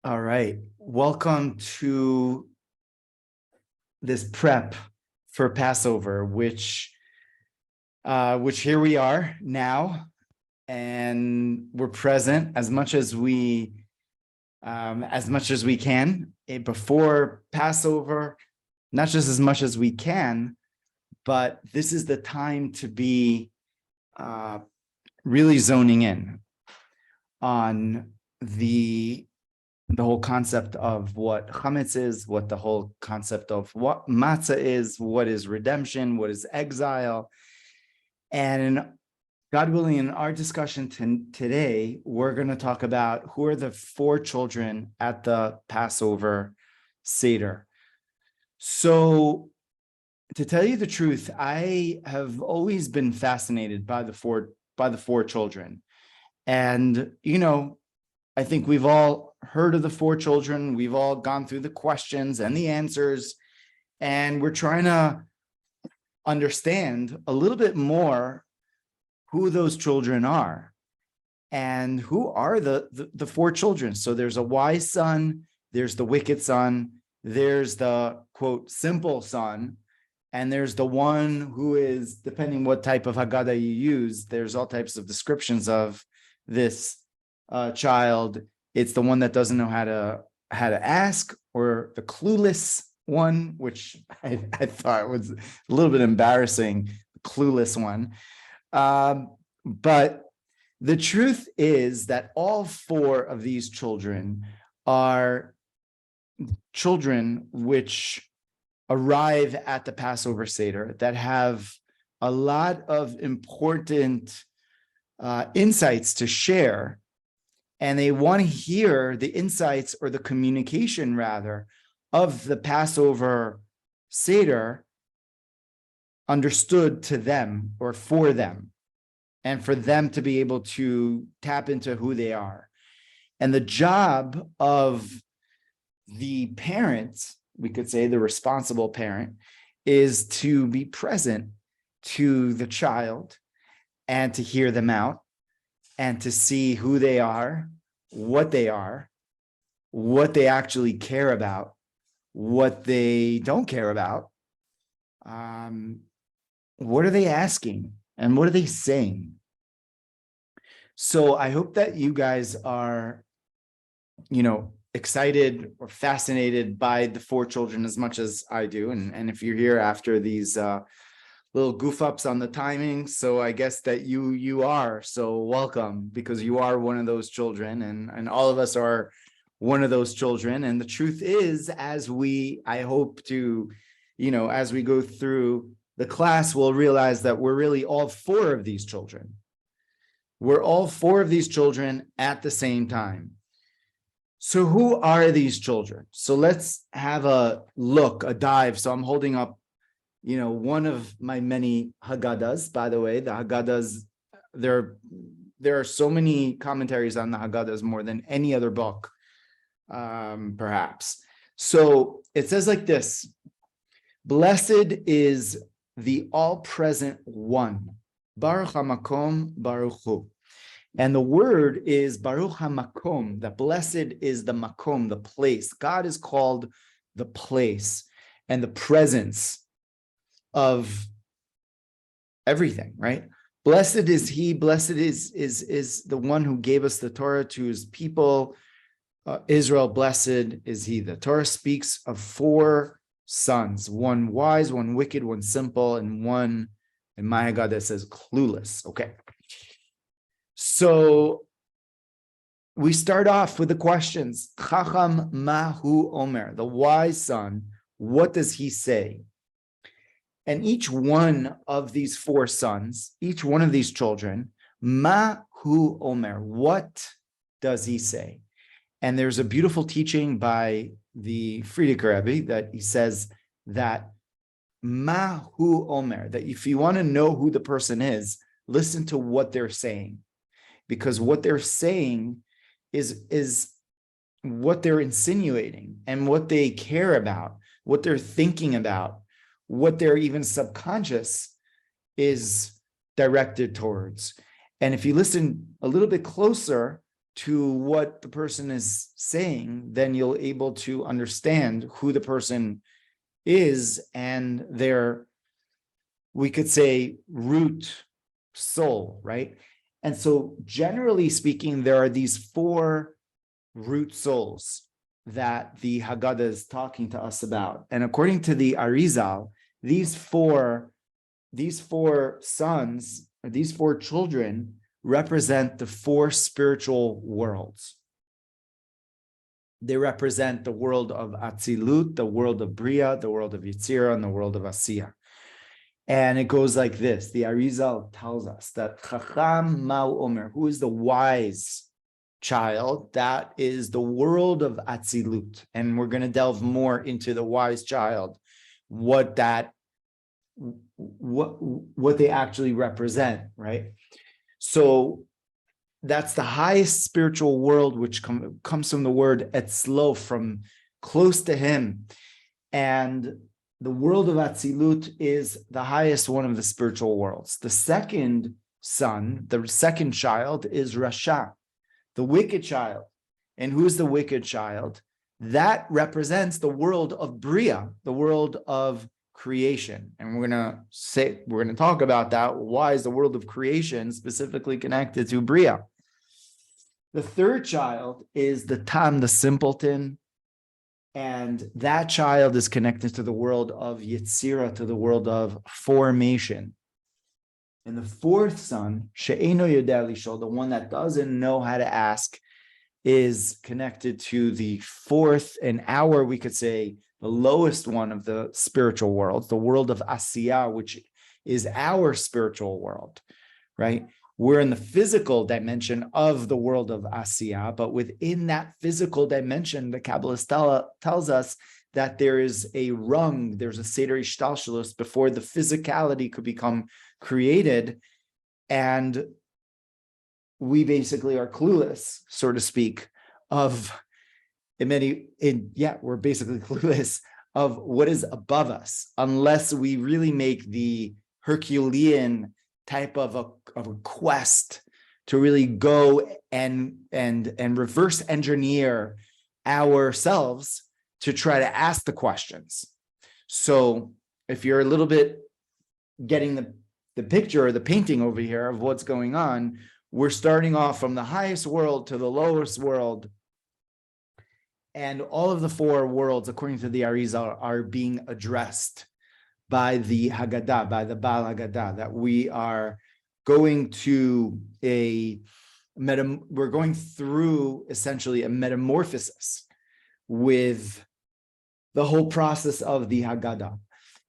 All right. Welcome to this prep for Passover, which here we are now, and we're present as much as we can before Passover, not just as much as we can, but this is the time to be really zoning in on the whole concept of what chametz is, what the whole concept of what matzah is, what is redemption, what is exile. And God willing, in our discussion today, we're going to talk about who are the four children at the Passover Seder. So, to tell you the truth, I have always been fascinated by the four children. And, I think we've all heard of the four children. We've all gone through the questions and the answers, and we're trying to understand a little bit more who those children are and who are the four children. So there's a wise son, there's the wicked son, there's the quote simple son, and there's the one who is, depending what type of Haggada you use, there's all types of descriptions of this child. It's the one that doesn't know how to ask, or the clueless one, which I thought was a little bit embarrassing, the clueless one. But the truth is that all four of these children are children which arrive at the Passover Seder that have a lot of important insights to share. And they want to hear the insights, or the communication rather, of the Passover Seder understood to them or for them, and for them to be able to tap into who they are. And the job of the parent, we could say the responsible parent, is to be present to the child and to hear them out, and to see who they are, what they actually care about, what they don't care about, what are they asking, and what are they saying. So I hope that you guys are, excited or fascinated by the four children as much as I do. And if you're here after these little goof ups on the timing, so I guess that you are, so welcome, because you are one of those children, and all of us are one of those children. And the truth is, I hope to, as we go through the class, we'll realize that we're really all four of these children. We're all four of these children at the same time. So who are these children? So let's have a look, a dive. So I'm holding up one of my many Haggadas. By the way, the Haggadas, there are so many commentaries on the Haggadas, more than any other book, perhaps. So it says like this: blessed is the all-present one, Baruch HaMakom Baruch Hu. And the word is Baruch HaMakom, that blessed is the Makom, the place. God is called the place and the presence of everything, right? Blessed is he, blessed is the one who gave us the Torah to his people, Israel, blessed is he. The Torah speaks of four sons, one wise, one wicked, one simple, and one, in my Haggadah, says clueless. Okay. So we start off with the questions. Chacham mahu omer, the wise son, what does he say? And each one of these four sons, each one of these children, mahu omer, what does he say? And there's a beautiful teaching by the Frierdiker Rebbe that he says that mahu omer, that if you want to know who the person is, listen to what they're saying. Because what they're saying is what they're insinuating, and what they care about, what they're thinking about, what their even subconscious is directed towards. And if you listen a little bit closer, to what the person is saying, then you'll able to understand who the person is and their, we could say, root soul, right? And so generally speaking, there are these four root souls that the Haggadah is talking to us about. And according to the Arizal, these four sons, or these four children, represent the four spiritual worlds. They represent the world of Atzilut, the world of Bria, the world of Yetzirah, and the world of Asiya. And it goes like this. The Arizal tells us that Chacham Mau Omer, who is the wise child, that is the world of Atzilut. And we're going to delve more into the wise child, what they actually represent, right? So that's the highest spiritual world, which comes from the word etzlo, from close to him. And the world of Atzilut is the highest one of the spiritual worlds. The second son, the second child, is Rasha, the wicked child. And who's the wicked child? That represents the world of Bria, the world of creation. And we're going to talk about that. Why is the world of creation specifically connected to Bria? The third child is the Tam, the simpleton, and that child is connected to the world of Yetzirah, to the world of formation. And the fourth son, She'eino Yodeh Lishol, the one that doesn't know how to ask, is connected to the fourth and our, we could say, the lowest one of the spiritual worlds, the world of Asiya, which is our spiritual world, right? We're in the physical dimension of the world of Asiya, but within that physical dimension, the Kabbalist tells us that there is a rung, there's a Seder Ishtalshelus before the physicality could become created, and we basically are clueless, so to speak, we're basically clueless of what is above us, unless we really make the Herculean type of a quest to really go and reverse engineer ourselves to try to ask the questions. So if you're a little bit getting the picture or the painting over here of what's going on, we're starting off from the highest world to the lowest world. And all of the four worlds, according to the Arizal, are being addressed by the Haggadah, by the Baal Haggadah, that we are going to we're going through essentially a metamorphosis with the whole process of the Haggadah.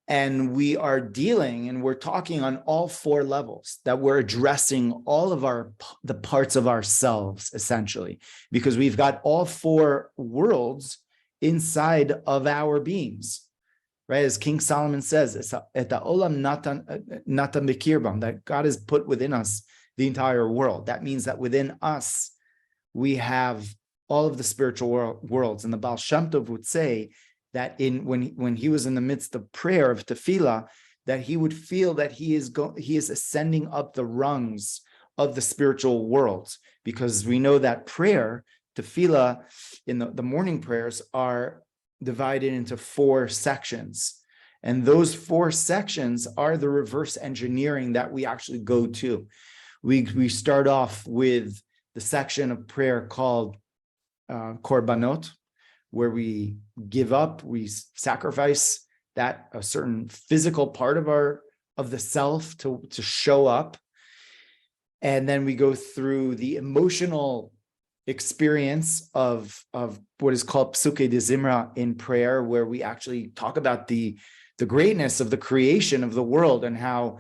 And we are dealing and we're talking on all four levels, that we're addressing all of the parts of ourselves, essentially, because we've got all four worlds inside of our beings, right? As King Solomon says, that God has put within us the entire world. That means that within us, we have all of the spiritual worlds. And the Baal Shem Tov would say that when he was in the midst of prayer of tefillah, that he would feel that he is ascending up the rungs of the spiritual worlds, because we know that prayer, tefillah, in the morning prayers are divided into four sections. And those four sections are the reverse engineering that we actually go to. We start off with the section of prayer called korbanot, where we give up, we sacrifice that a certain physical part of the self to show up. And then we go through the emotional experience of what is called Psuke de Zimra in prayer, where we actually talk about the greatness of the creation of the world and how,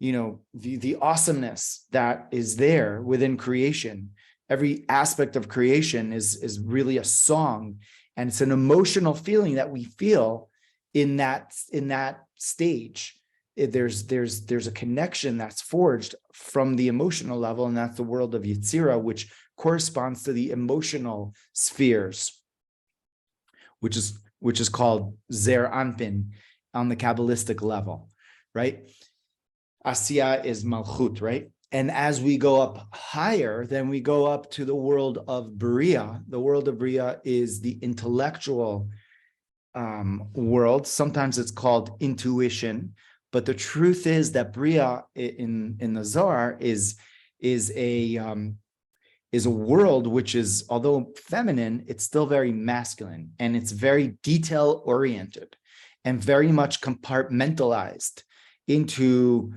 the awesomeness that is there within creation. Every aspect of creation is really a song, and it's an emotional feeling that we feel in that stage. There's a connection that's forged from the emotional level, and that's the world of Yetzirah, which corresponds to the emotional spheres, which is called Zer Anpin on the Kabbalistic level, right? Asiya is Malchut, right? And as we go up higher, then we go up to the world of Bria. The world of Bria is the intellectual world. Sometimes it's called intuition, but the truth is that Bria in the Zohar is a world which is, although feminine, it's still very masculine, and it's very detail oriented and very much compartmentalized into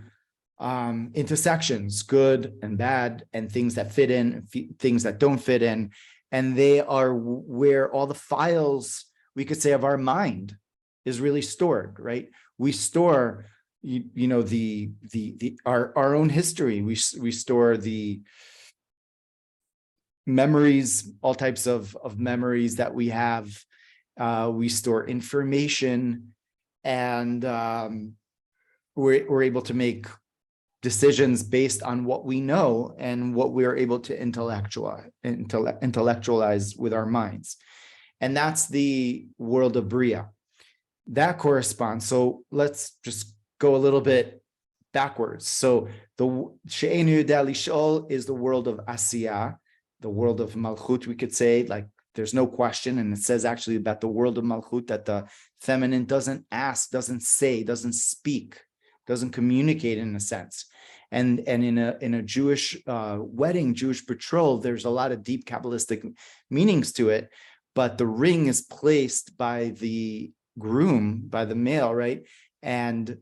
sections, good and bad, and things that fit in, things that don't fit in. And they are where all the files, we could say, of our mind is really stored, right? We store, our own history. We store the memories, all types of memories that we have. We store information, and we're able to make decisions based on what we know and what we're able to intellectualize with our minds. And that's the world of Bria. That corresponds. So let's just go a little bit backwards. So the She'enu Yodea Lish'ol is the world of Asiyah, the world of Malchut, we could say, like there's no question. And it says actually about the world of Malchut that the feminine doesn't ask, doesn't say, doesn't speak, doesn't communicate in a sense. And in a Jewish wedding, Jewish betrothal, there's a lot of deep Kabbalistic meanings to it. But the ring is placed by the groom, by the male, right? And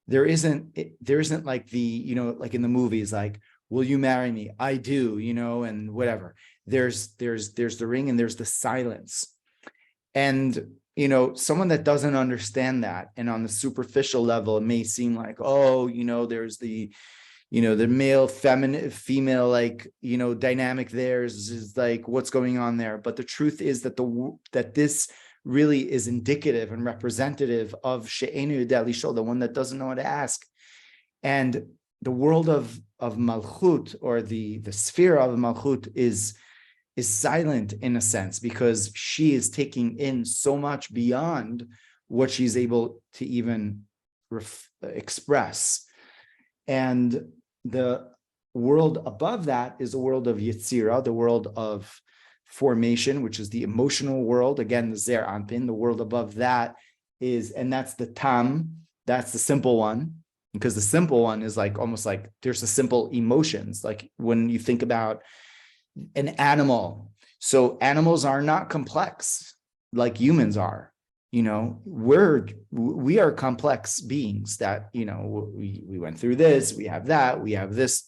there isn't like the, like in the movies, like, will you marry me? I do, and whatever. There's the ring and there's the silence. And someone that doesn't understand that, and on the superficial level, it may seem like, there's the male, feminine, female, dynamic there is like, what's going on there? But the truth is that that this really is indicative and representative of She'enu Yodea Lish'ol, the one that doesn't know how to ask. And the world of Malchut, or the sphere of Malchut, is silent in a sense, because she is taking in so much beyond what she's able to even express. And the world above that is the world of Yetzirah, the world of formation, which is the emotional world. Again, the Zer Anpin, the world above that is, and that's the Tam, that's the simple one, because the simple one is like almost like there's the simple emotions. Like when you think about an animal, so animals are not complex like humans are. We are complex beings that, we went through this, we have that, we have this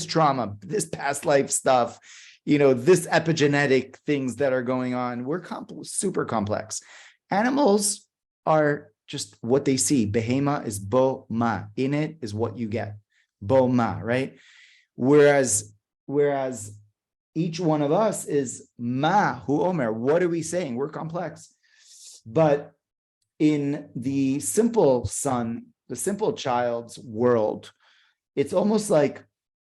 trauma, this past life stuff, this epigenetic things that are going on. We're super complex. Animals are just what they see. Behema is bo ma. In it is what you get. Bo ma, right? Whereas each one of us is ma hu omer. What are we saying? We're complex. But in the simple son, the simple child's world, it's almost like,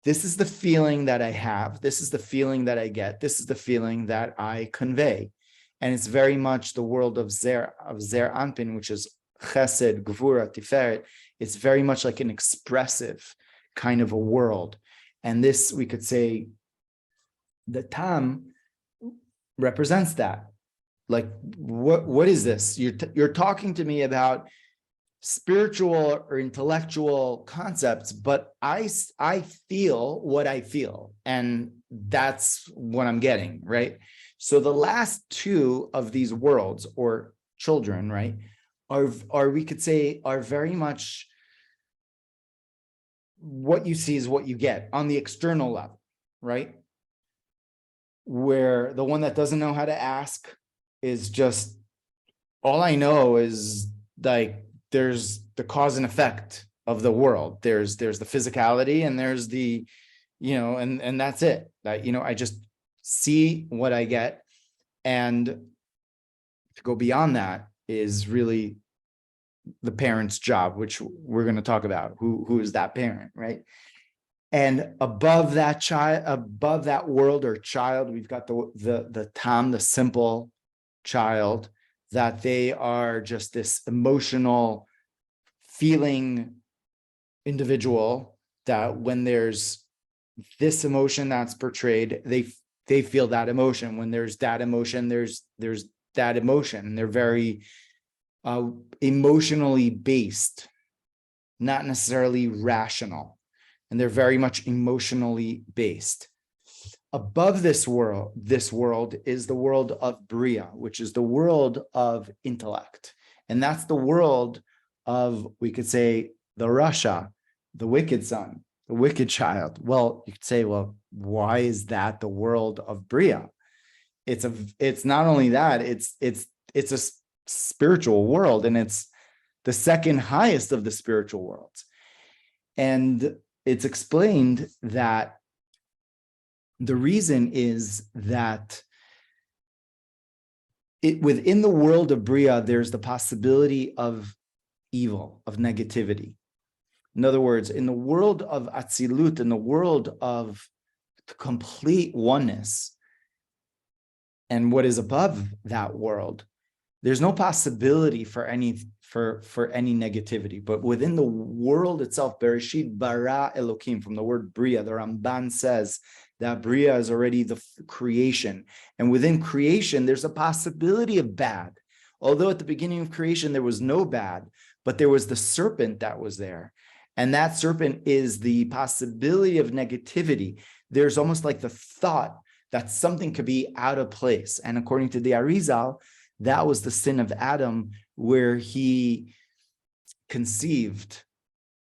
this is the feeling that I have. This is the feeling that I get. This is the feeling that I convey. And it's very much the world of Zer Anpin, which is Chesed, Gvura, Tiferet. It's very much like an expressive kind of a world. And this, we could say, the Tam represents that. Like, what is this? You're talking to me about spiritual or intellectual concepts, but I feel what I feel, and that's what I'm getting, right? So the last two of these worlds, or children, right, are we could say are very much what you see is what you get on the external level, right? Where the one that doesn't know how to ask is just, all I know is like, there's the cause and effect of the world. There's the physicality, and there's the, and that's it. That, I just see what I get. And to go beyond that is really the parent's job, which we're going to talk about. Who is that parent, right? And above that child, above that world or child, we've got the Tam, the simple child, that they are just this emotional feeling individual, that when there's this emotion that's portrayed, they feel that emotion. When there's that emotion, there's that emotion. They're very emotionally based, not necessarily rational, and they're very much emotionally based. Above this world is the world of Bria, which is the world of intellect. And that's the world of, we could say, the Rasha, the wicked son, the wicked child. Well, you could say, well, why is that the world of Bria? It's not only that, it's a spiritual world, and it's the second highest of the spiritual worlds. And it's explained that the reason is that within the world of Bria, there's the possibility of evil, of negativity. In other words, in the world of Atzilut, in the world of complete oneness, and what is above that world, there's no possibility for any negativity. But within the world itself, Bereshit bara Elokim, from the word Bria, the Ramban says that Bria is already the creation. And within creation, there's a possibility of bad. Although at the beginning of creation, there was no bad, but there was the serpent that was there. And that serpent is the possibility of negativity. There's almost like the thought that something could be out of place. And according to the Arizal, that was the sin of Adam, where he conceived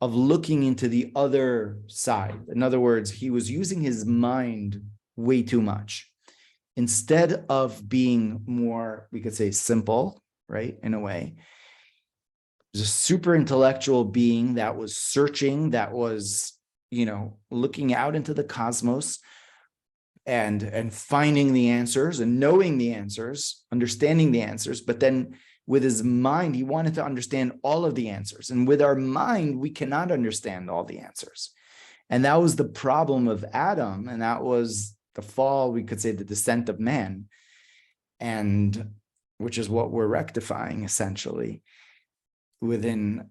of looking into the other side. In other words, he was using his mind way too much. Instead of being more, we could say, simple, right, in a way, it was a super intellectual being that was searching, that was, looking out into the cosmos and finding the answers and knowing the answers, understanding the answers. But then with his mind, he wanted to understand all of the answers. And with our mind, we cannot understand all the answers. And that was the problem of Adam. And that was the fall, we could say, the descent of man, and which is what we're rectifying essentially within,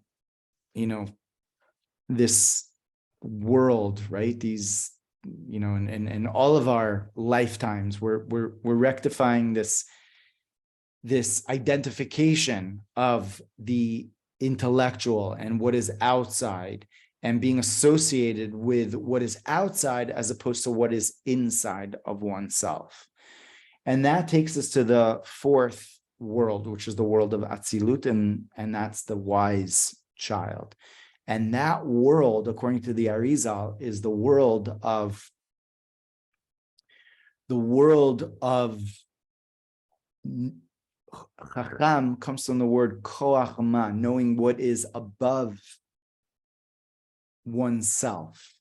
this world, right? These, in all of our lifetimes, we're rectifying this identification of the intellectual and what is outside, and being associated with what is outside as opposed to what is inside of oneself. And that takes us to the fourth world, which is the world of Atzilut, and that's the wise child. And that world, according to the Arizal, is the world of Chacham, comes from the word koach ma, knowing what is above oneself.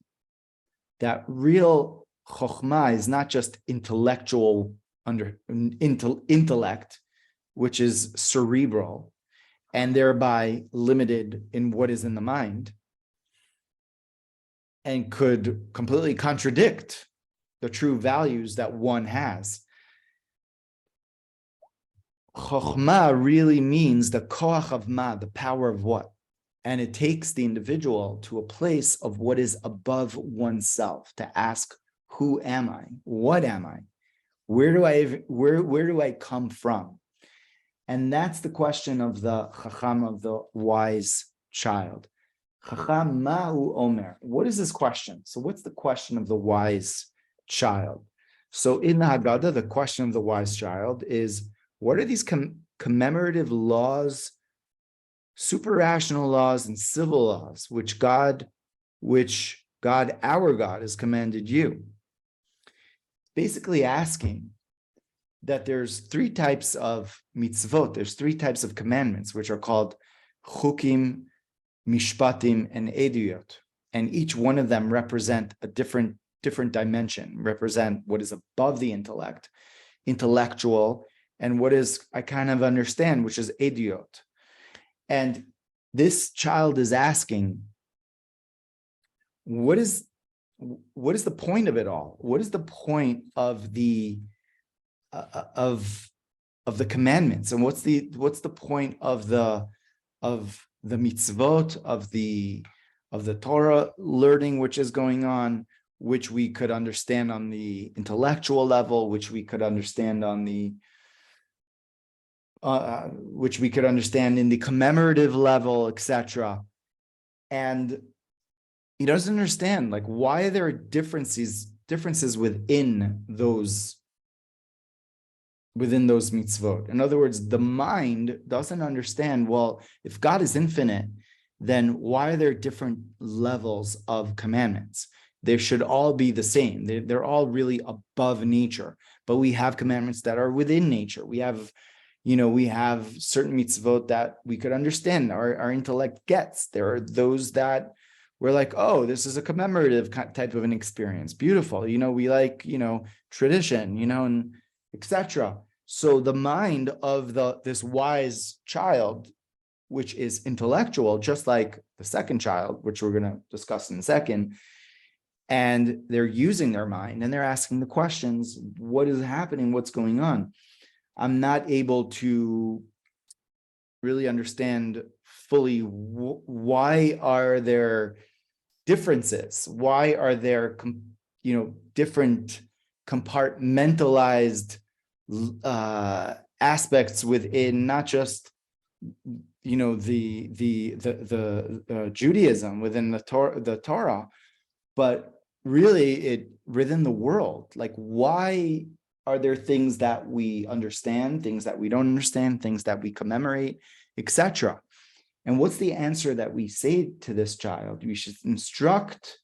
That real chokhmah is not just intellectual intellect, which is cerebral, and thereby limited in what is in the mind, and could completely contradict the true values that one has. Chokhmah really means the koach of ma, the power of what? And it takes the individual to a place of what is above oneself, to ask, who am I? What am I? Where do I come from? And that's the question of the Chacham, of the wise child. Chacham ma'u omer. What is this question? So what's the question of the wise child? So in the Haggadah, the question of the wise child is, what are these commemorative laws, super rational laws and civil laws, which God, our God, has commanded you? Basically asking that there's three types of mitzvot, there's three types of commandments, which are called chukim, mishpatim, and eduyot. And each one of them represent a different dimension, represent what is above the intellect, intellectual, and what is, I kind of understand, which is eduyot. And this child is asking, what is the point of it all? What is the point of the commandments, and what's the point of the mitzvot, of the Torah learning which is going on? which we could understand on the intellectual level, which we could understand on the which we could understand in the commemorative level, etc. And he doesn't understand, like, why there are differences within those mitzvot. In other words, the mind doesn't understand, well, if God is infinite, then why are there different levels of commandments? They should all be the same. They're all really above nature, but we have commandments that are within nature. We have certain mitzvot that we could understand, our intellect gets. There are those that we're like, oh, this is a commemorative type of an experience. Beautiful. We like, tradition, and etc. So the mind of this wise child, which is intellectual, just like the second child, which we're going to discuss in a second, and they're using their mind and they're asking the questions, what is happening? What's going on? I'm not able to really understand fully why are there differences? Why are there, different compartmentalized aspects within not just the Judaism within the Torah, but really within the world? Like, why are there things that we understand, things that we don't understand, things that we commemorate, etc.? And what's the answer that we say to this child? We should instruct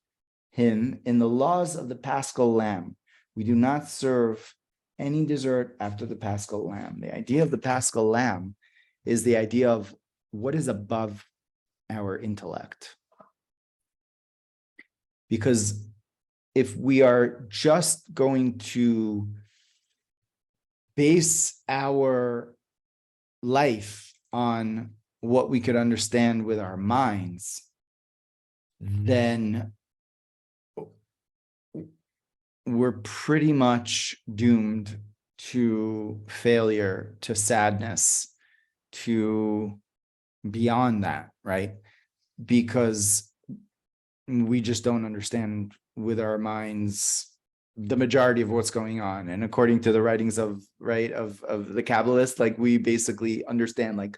him in the laws of the Paschal Lamb. We do not serve any dessert after the Paschal Lamb. The idea of the Paschal Lamb is the idea of what is above our intellect. Because if we are just going to base our life on what we could understand with our minds, then we're pretty much doomed to failure, to sadness, to beyond that, right? Because we just don't understand with our minds the majority of what's going on. And according to the writings of the Kabbalists, like, we basically understand like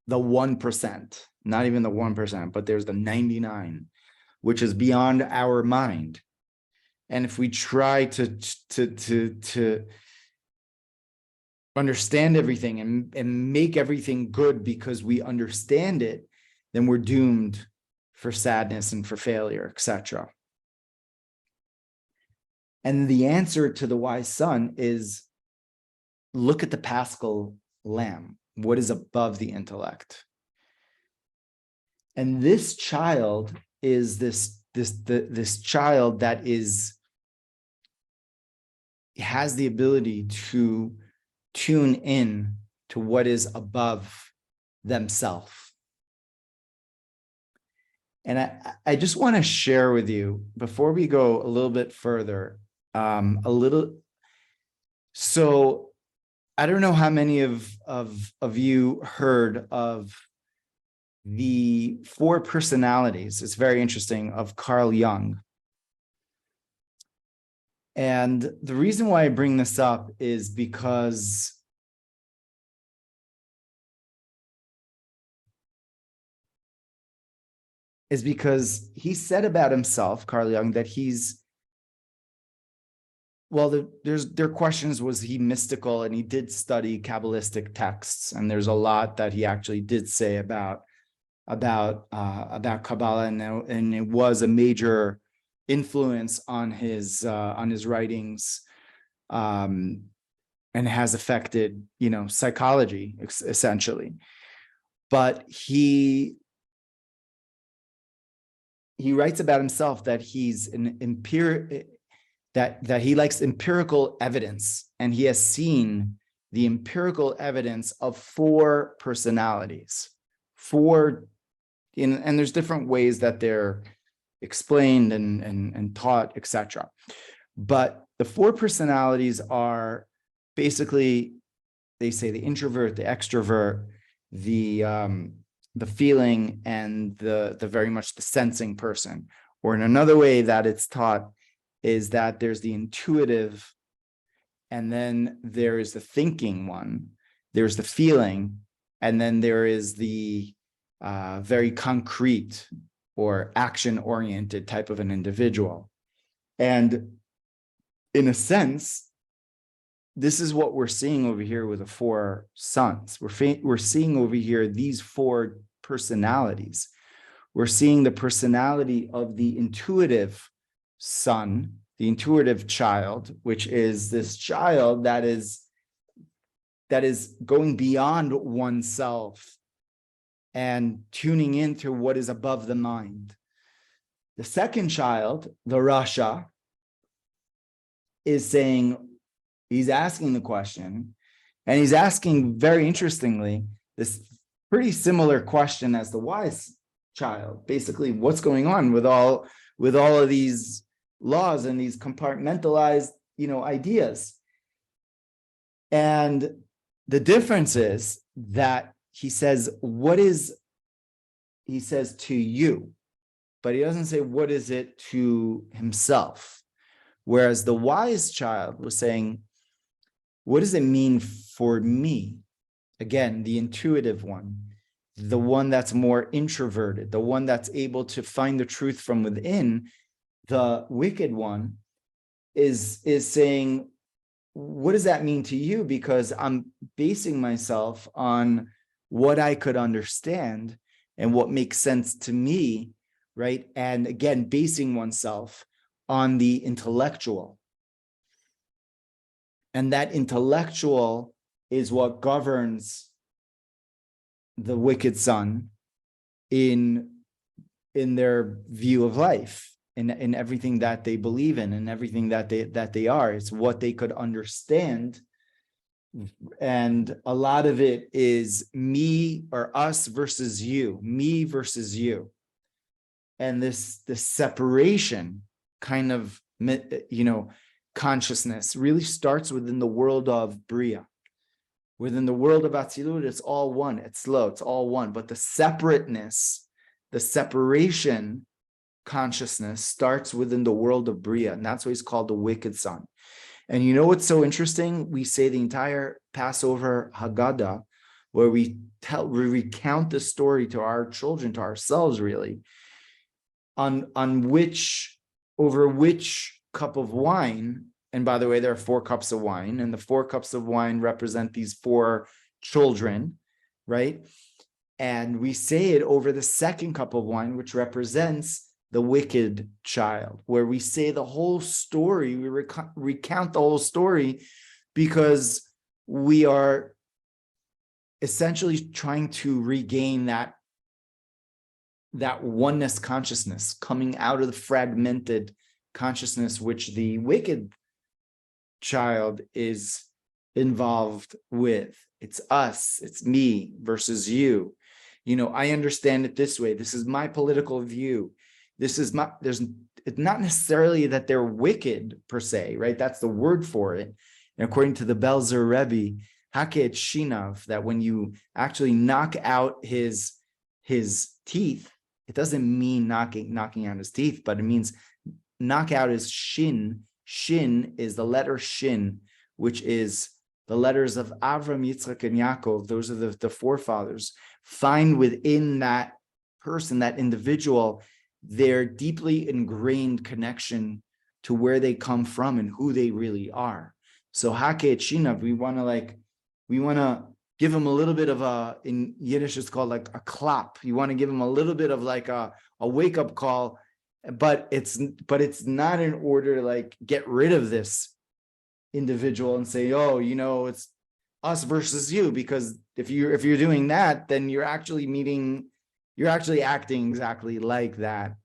the 1%, not even the 1%, but there's the 99, which is beyond our mind. And if we try to understand everything and make everything good because we understand it, then we're doomed for sadness and for failure, etc. And the answer to the wise son is, look at the Paschal Lamb. What is above the intellect? And this child is this child that has the ability to tune in to what is above themselves. And I just want to share with you, before we go a little bit further, so I don't know how many of you heard of the 4 personalities. It's very interesting, of Carl Jung. And the reason why I bring this up is because he said about himself, Carl Jung, that there are questions, was he mystical? And he did study Kabbalistic texts, and there's a lot that he actually did say about Kabbalah, and it was a major influence on his writings, and has affected psychology essentially. But he writes about himself that he's that he likes empirical evidence, and he has seen the empirical evidence of 4 personalities, and there's different ways that they're explained and taught, etc. But the 4 personalities are basically, they say, the introvert, the extrovert, the feeling, and the very much the sensing person. Or in another way that it's taught is that there's the intuitive, and then there is the thinking one, there's the feeling, and then there is the very concrete or action-oriented type of an individual. And in a sense, this is what we're seeing over here with the four sons. We're seeing over here these four personalities. We're seeing the personality of the intuitive son, the intuitive child, which is this child that is going beyond oneself and tuning into what is above the mind. The second child, the Rasha, is saying, he's asking the question, and he's asking, very interestingly, this pretty similar question as the wise child. Basically, what's going on with all of these laws and these compartmentalized, ideas? And the difference is that he says to you, but he doesn't say what is it to himself. Whereas the wise child was saying, what does it mean for me? Again, the intuitive one, the one that's more introverted, the one that's able to find the truth from within. The wicked one is saying, what does that mean to you? Because I'm basing myself on what I could understand and what makes sense to me, right? And again, basing oneself on the intellectual. And that intellectual is what governs the wicked son in their view of life, in everything that they believe in, and everything that they are. It's what they could understand. And a lot of it is me or us versus you, me versus you. And this separation kind of, consciousness really starts within the world of Bria. Within the world of Atzilut, it's all one. It's slow. It's all one. But the separateness, the separation consciousness starts within the world of Bria. And that's why he's called the wicked son. And you know what's so interesting? We say the entire Passover Haggada, where we recount the story to our children, to ourselves, really, over which cup of wine. And by the way, there are 4 cups of wine, and the 4 cups of wine represent these 4 children, right? And we say it over the second cup of wine, which represents the wicked child, where we say the whole story, we recount the whole story, because we are essentially trying to regain that oneness consciousness, coming out of the fragmented consciousness which the wicked child is involved with. It's us, it's me versus you. I understand it this way. This is my political view. It's not necessarily that they're wicked per se, right? That's the word for it. And according to the Belzer Rebbe, Haket Shinav, that when you actually knock out his teeth, it doesn't mean knocking out his teeth, but it means knock out his shin. Shin is the letter shin, which is the letters of Avram, Yitzchak, and Yaakov. Those are the forefathers. Find within that person, that individual, their deeply ingrained connection to where they come from and who they really are. So Haket Shinav, we want to give them a little bit of in Yiddish it's called like a clap. You want to give them a little bit of like a wake-up call, but it's not in order to like get rid of this individual and say, it's us versus you, because if you're doing that, then you're actually acting exactly like that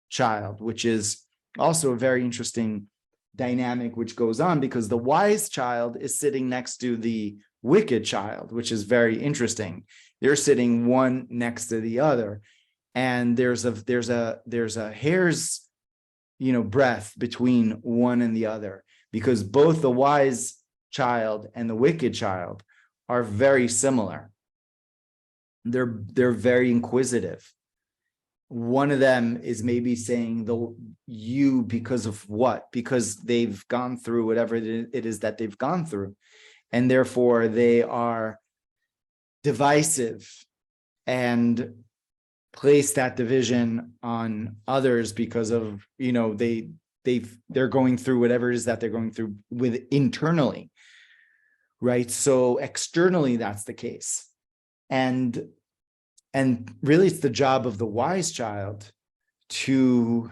child, which is also a very interesting dynamic which goes on, because the wise child is sitting next to the wicked child, which is very interesting. They're sitting one next to the other, and there's a hair's breadth between one and the other, because both the wise child and the wicked child are very similar. They're very inquisitive. one of them is maybe saying you because of what? Because they've gone through whatever it is that they've gone through. And therefore they are divisive and place that division on others because of, they're going through whatever it is that they're going through with internally, right? So externally, that's the case. And really it's the job of the wise child to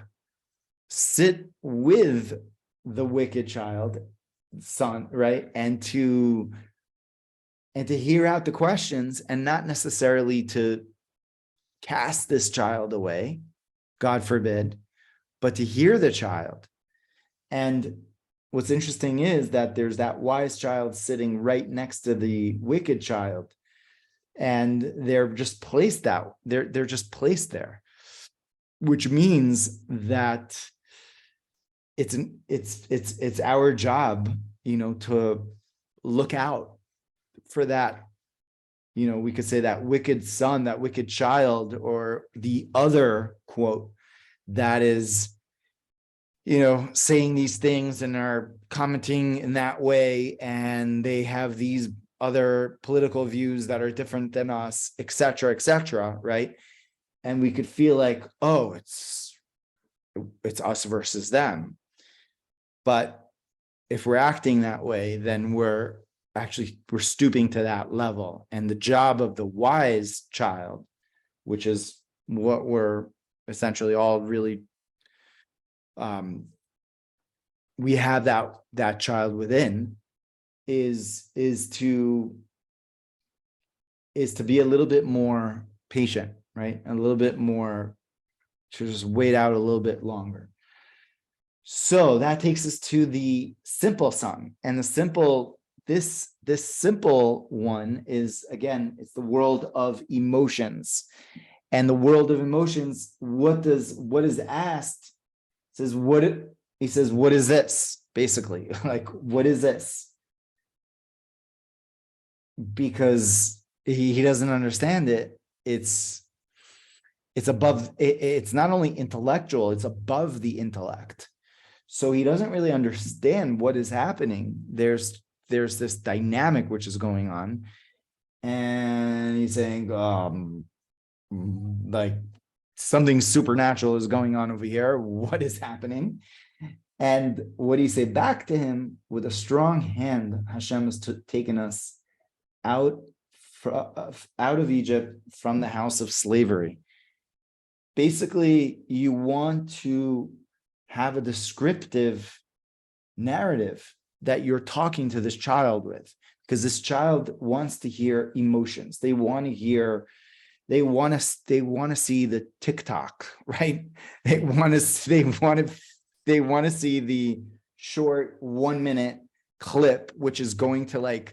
sit with the wicked child, son, right? And to hear out the questions, and not necessarily to cast this child away, God forbid, but to hear the child. And what's interesting is that there's that wise child sitting right next to the wicked child, and they're just placed they're just placed there, which means that it's our job, to look out for that, we could say that wicked son, that wicked child, or the other quote that is, saying these things and are commenting in that way, and they have these other political views that are different than us, et cetera, right? And we could feel like, oh, it's us versus them. But if we're acting that way, then we're stooping to that level. And the job of the wise child, which is what we're essentially all really, we have that child within, is to be a little bit more patient, right? A little bit more, to just wait out a little bit longer. So that takes us to the simple son. And this simple one is, again, it's the world of emotions. And the world of emotions, what is asked, says, what is this? Basically, like, what is this? Because he doesn't understand it. It's above, it's not only intellectual, it's above the intellect. So he doesn't really understand what is happening. There's this dynamic which is going on, and he's saying, like, something supernatural is going on over here. What is happening? And what do you say back to him? With a strong hand, Hashem has taken us out of Egypt, from the house of slavery. Basically, you want to have a descriptive narrative that you're talking to this child with, because this child wants to hear emotions. They want to see the TikTok, right? They want to see the short 1 minute clip, which is going to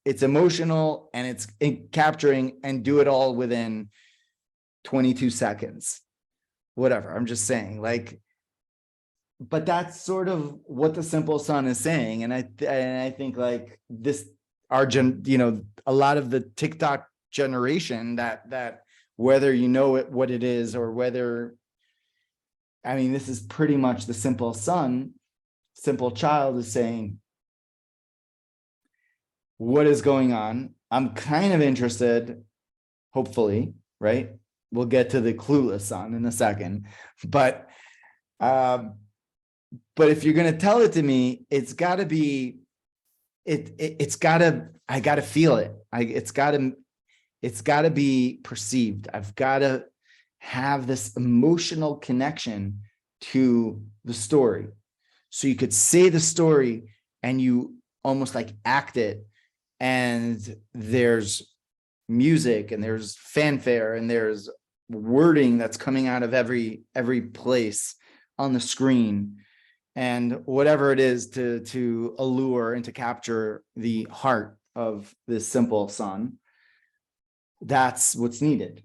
it's emotional, and it's capturing, and do it all within 22 seconds, whatever. I'm just saying, but that's sort of what the simple son is saying. And I think this, a lot of the TikTok generation, that whether you know it, what it is, or whether, this is pretty much the simple child is saying, what is going on? I'm kind of interested, hopefully, right? We'll get to the clueless son in a second, but if you're going to tell it to me, it's got to be, I got to feel it. It's got to be perceived. I've got to have this emotional connection to the story. So you could say the story and you almost act it, and there's music and there's fanfare and there's wording that's coming out of every place on the screen, and whatever it is to allure and to capture the heart of this simple son. That's what's needed.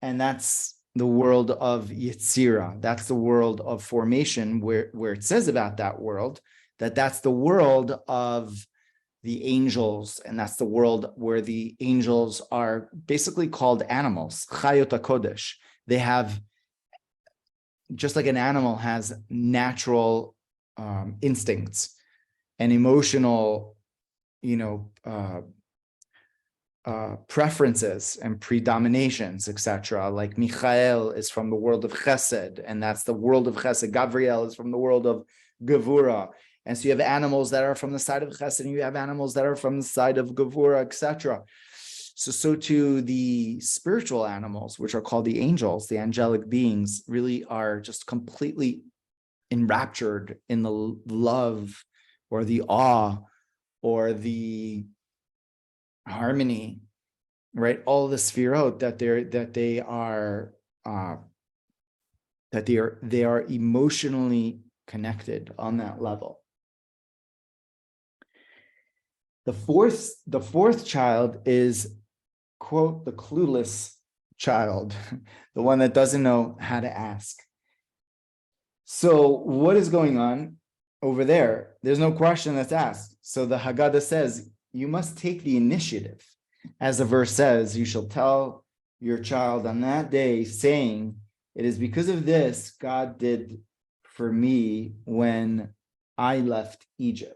And that's the world of Yetzirah. That's the world of formation, where it says about that world that's the world of the angels, and that's the world where the angels are basically called animals, Chayot HaKodesh. They have, just like an animal has natural instincts and emotional, preferences and predominations, etc. Like Michael is from the world of Chesed, and that's the world of Chesed. Gabriel is from the world of Gevura. And so you have animals that are from the side of Chesed, and you have animals that are from the side of Gevura, etc. So too the spiritual animals, which are called the angels, the angelic beings, really are just completely enraptured in the love or the awe or the harmony, right? All the sefirot they are emotionally connected on that level. The fourth child is, quote, the clueless child, the one that doesn't know how to ask. So what is going on over there? There's no question that's asked. So the Haggadah says, you must take the initiative. As the verse says, you shall tell your child on that day, saying, it is because of this God did for me when I left Egypt.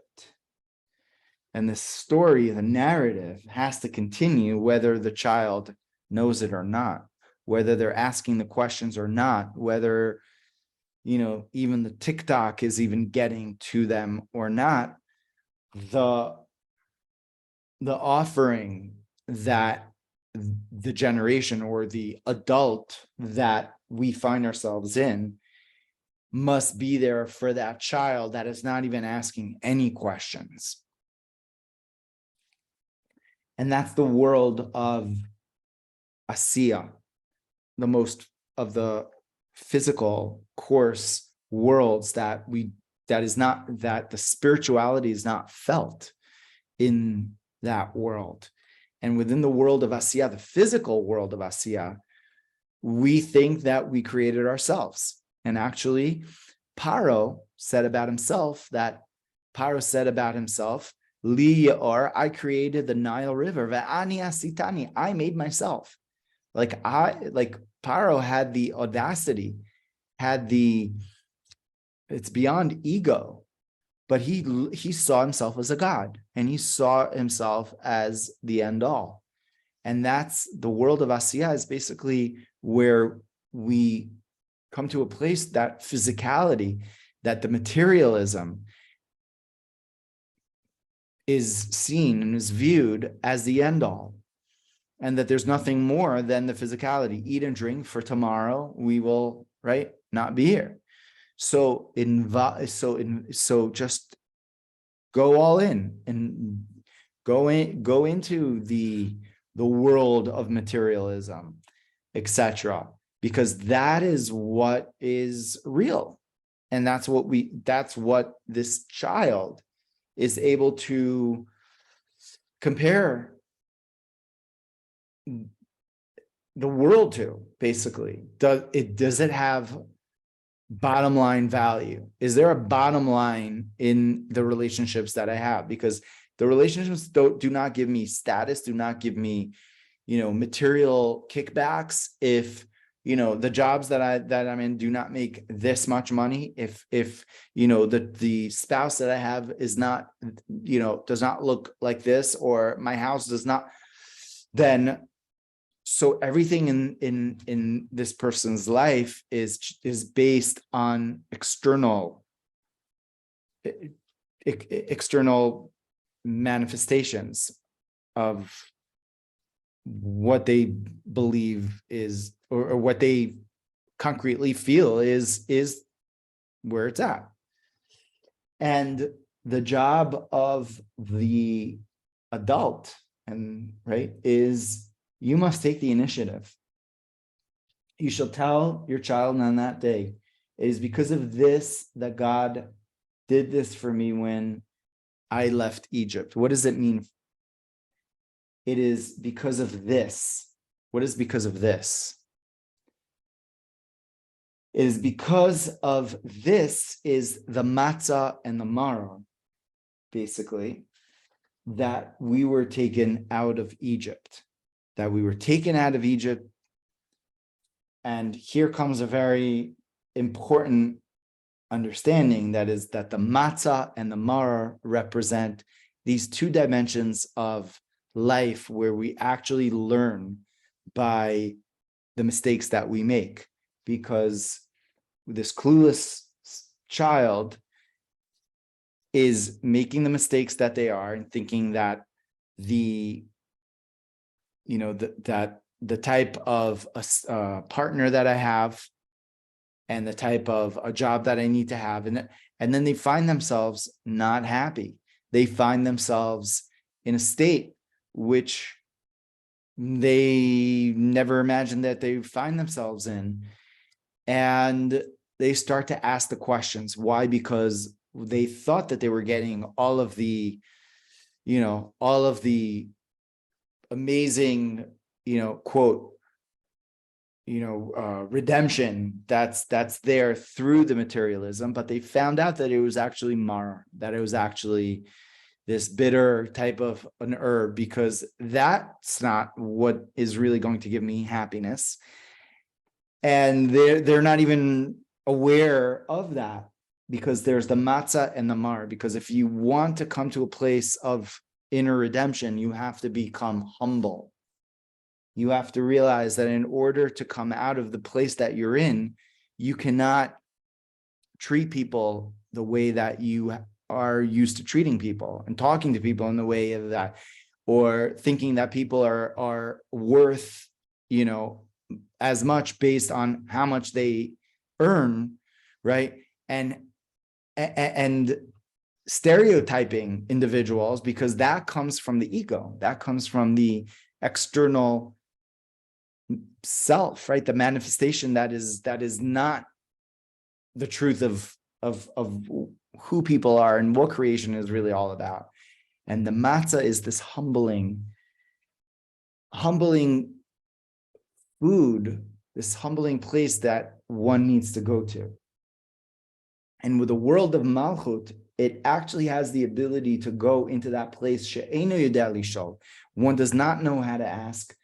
And the story, the narrative has to continue whether the child knows it or not, whether they're asking the questions or not, whether, even the TikTok is even getting to them or not. The offering that the generation or the adult that we find ourselves in must be there for that child that is not even asking any questions. And that's the world of Asiya, the most of the physical, coarse worlds that the spirituality is not felt in that world. And within the world of Asiya, the physical world of Asiya, we think that we created ourselves. And actually, Paro said about himself, Li Yaor, I created the Nile River. Ve'ani asitani, I made myself. Like Paro had the audacity, it's beyond ego, but he saw himself as a god, and he saw himself as the end all. And that's the world of Asiya, is basically where we come to a place that physicality, that the materialism is seen and is viewed as the end all, and that there's nothing more than the physicality. Eat and drink, for tomorrow we will, not be here. So just go all in and go into the world of materialism, etc., because that is what is real, and that's what this child is able to compare the world to. Basically, does it have bottom line value? Is there a bottom line in the relationships that I have? Because the relationships do not give me status, do not give me, material kickbacks. If the jobs that I'm in do not make this much money, if the spouse that I have is not, does not look like this, or my house does not, then so everything in this person's life is based on external manifestations of what they believe is, or what they concretely feel is where it's at. And the job of the adult, is you must take the initiative. You shall tell your child on that day, it is because of this that God did this for me when I left Egypt. What does it mean? It is because of this. What is because of this? It is because of this is the Matza and the Marror, basically, that we were taken out of Egypt. That we were taken out of Egypt And here comes a very important understanding, that is that the Matza and the Marror represent these two dimensions of life where we actually learn by the mistakes that we make, because this clueless child is making the mistakes that they are and thinking that the type of a partner that I have and the type of a job that I need to have, and then they find themselves not happy. They find themselves in a state which they never imagined that they find themselves in. And they start to ask the questions. Why? Because they thought that they were getting all of the amazing, quote, redemption that's there through the materialism, but they found out that it was actually Marror, that it was actually this bitter type of an herb, because that's not what is really going to give me happiness. And they're not even aware of that, because there's the Matza and the Marror. Because if you want to come to a place of inner redemption, you have to become humble. You have to realize that in order to come out of the place that you're in, you cannot treat people the way that you are used to treating people and talking to people in the way of that, or thinking that people are worth, as much based on how much they earn, right? And stereotyping individuals, because that comes from the ego, that comes from the external self, right? The manifestation that is not the truth of who people are and what creation is really all about. And the matzah is this humbling food, this humbling place that one needs to go to. And with the world of Malchut, it actually has the ability to go into that place. She'eino yodea lishol. One does not know how to ask,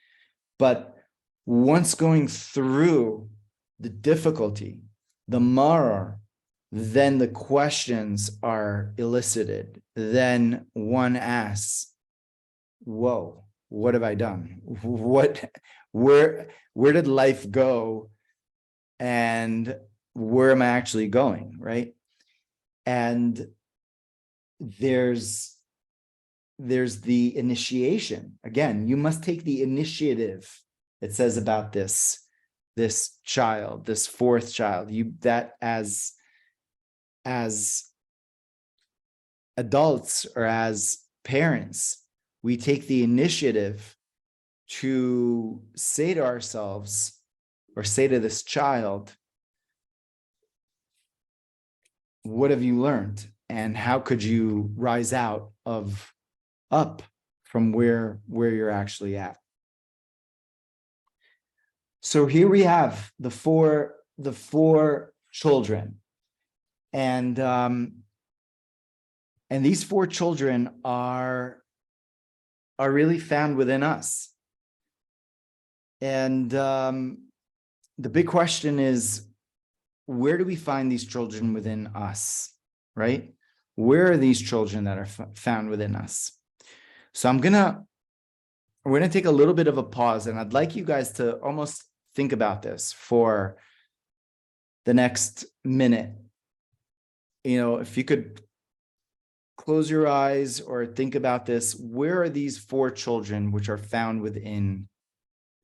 but once going through the difficulty, the Marror, then the questions are elicited. Then one asks, whoa, what have I done? Where did life go? And where am I actually going, right? And there's the initiation. Again, you must take the initiative. It says about this child, this fourth child, that as adults or as parents, we take the initiative to say to ourselves, or say to this child, what have you learned? And how could you rise up from where you're actually at? So here we have the four children, and these four children are really found within us. And the big question is, where do we find these children within us, right? Where are these children that are found within us? So we're gonna take a little bit of a pause, and I'd like you guys to almost think about this for the next minute. If you could close your eyes or think about this, where are these four children which are found within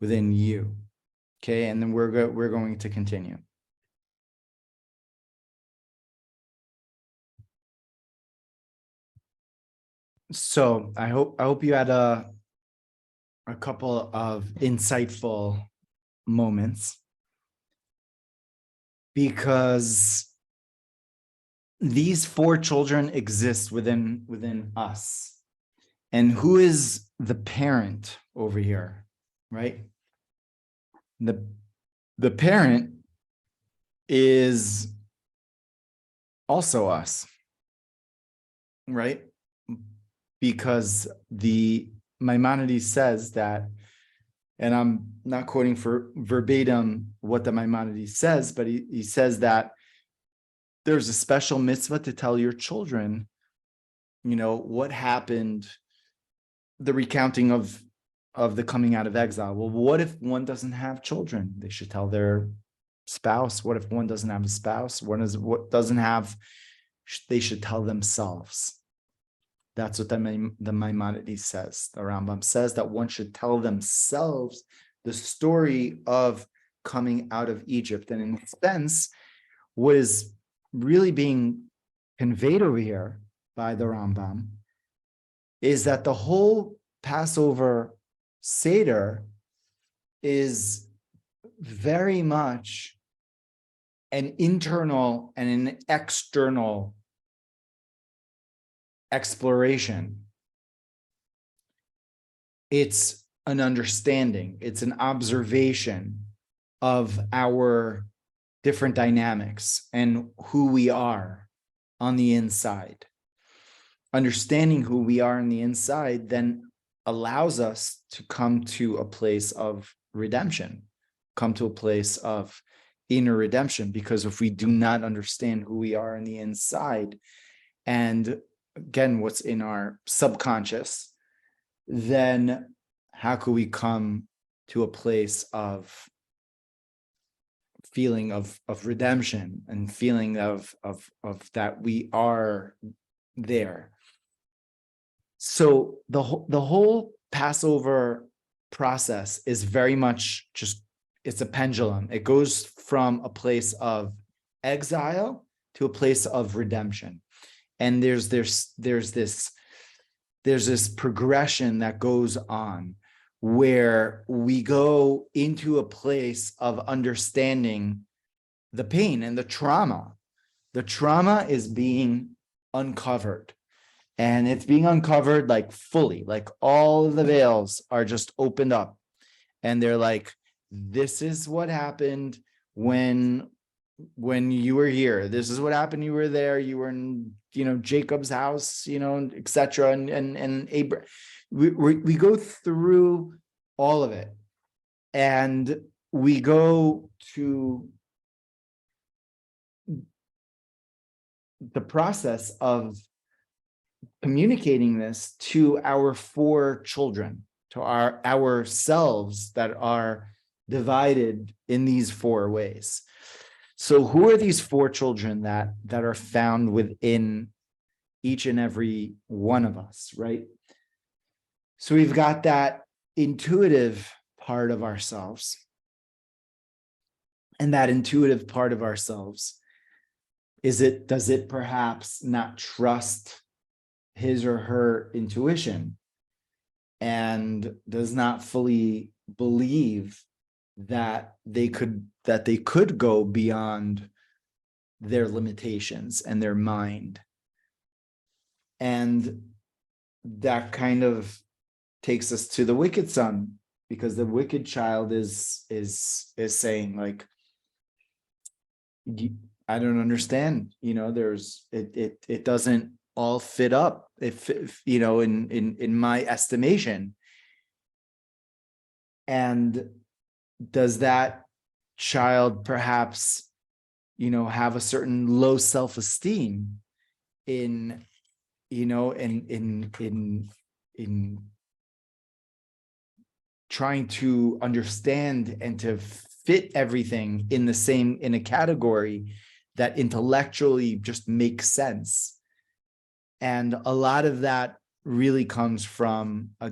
you? Okay, and then we're going to continue. So I hope you had a couple of insightful moments, because these four children exist within us. And who is the parent over here, right? The parent is also us, right? Because the Maimonides says that And I'm not quoting for verbatim what the Maimonides says, but he says that there's a special mitzvah to tell your children, what happened, the recounting of the coming out of exile. Well, what if one doesn't have children? They should tell their spouse. What if one doesn't have a spouse? They should tell themselves. That's what the Maimonides says. The Rambam says that one should tell themselves the story of coming out of Egypt. And in a sense, what is really being conveyed over here by the Rambam is that the whole Passover Seder is very much an internal and an external exploration. It's an understanding, it's an observation of our different dynamics and who we are on the inside. Understanding who we are on the inside then allows us to come to a place of redemption, come to a place of inner redemption, because if we do not understand who we are on the inside, and again, what's in our subconscious, then how could we come to a place of feeling of redemption and feeling of that we are there? So the whole Passover process is very much it's a pendulum. It goes from a place of exile to a place of redemption. And there's this progression that goes on where we go into a place of understanding the pain and the trauma. The trauma is being uncovered, and it's being uncovered like fully, like all of the veils are just opened up, and they're like, this is what happened when you were here. This is what happened. You were there. You were in, Jacob's house, etc. And Abraham. We go through all of it, and we go to the process of communicating this to our four children, to ourselves that are divided in these four ways. So who are these four children that are found within each and every one of us, right? So we've got that intuitive part of ourselves. And that intuitive part of ourselves, does it perhaps not trust his or her intuition and does not fully believe that they could go beyond their limitations and their mind? And that kind of takes us to the wicked son, because the wicked child is saying, like, I don't understand, it doesn't all fit up, if in my estimation. And does that child perhaps have a certain low self-esteem in trying to understand and to fit everything in a category that intellectually just makes sense? And a lot of that really comes from a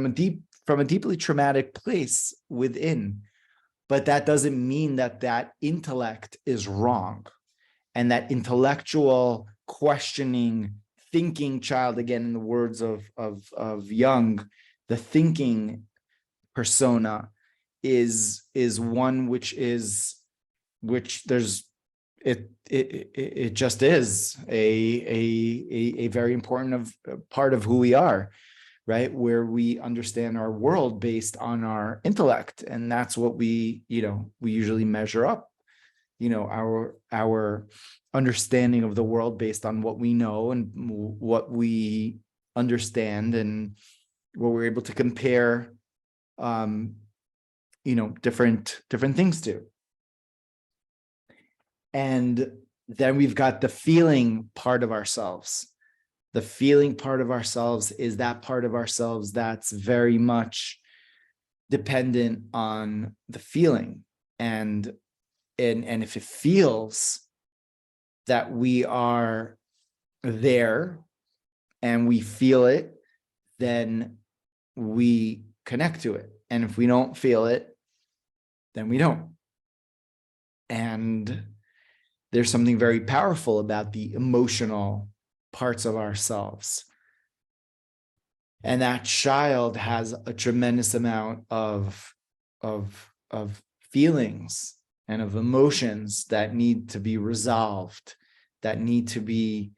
deeply traumatic place within. But that doesn't mean that intellect is wrong. And that intellectual, questioning, thinking child, again, in the words of Jung, the thinking persona is one which there's it just is a very important part of who we are, right? Where we understand our world based on our intellect, and that's what we usually measure up, our understanding of the world based on what we know and what we understand and what we're able to compare different things to. And then we've got the feeling part of ourselves. The feeling part of ourselves is that part of ourselves that's very much dependent on the feeling. And if it feels that we are there and we feel it, then we connect to it. And if we don't feel it, then we don't. And there's something very powerful about the emotional parts of ourselves. And that child has a tremendous amount of feelings and of emotions that need to be resolved, that need to be,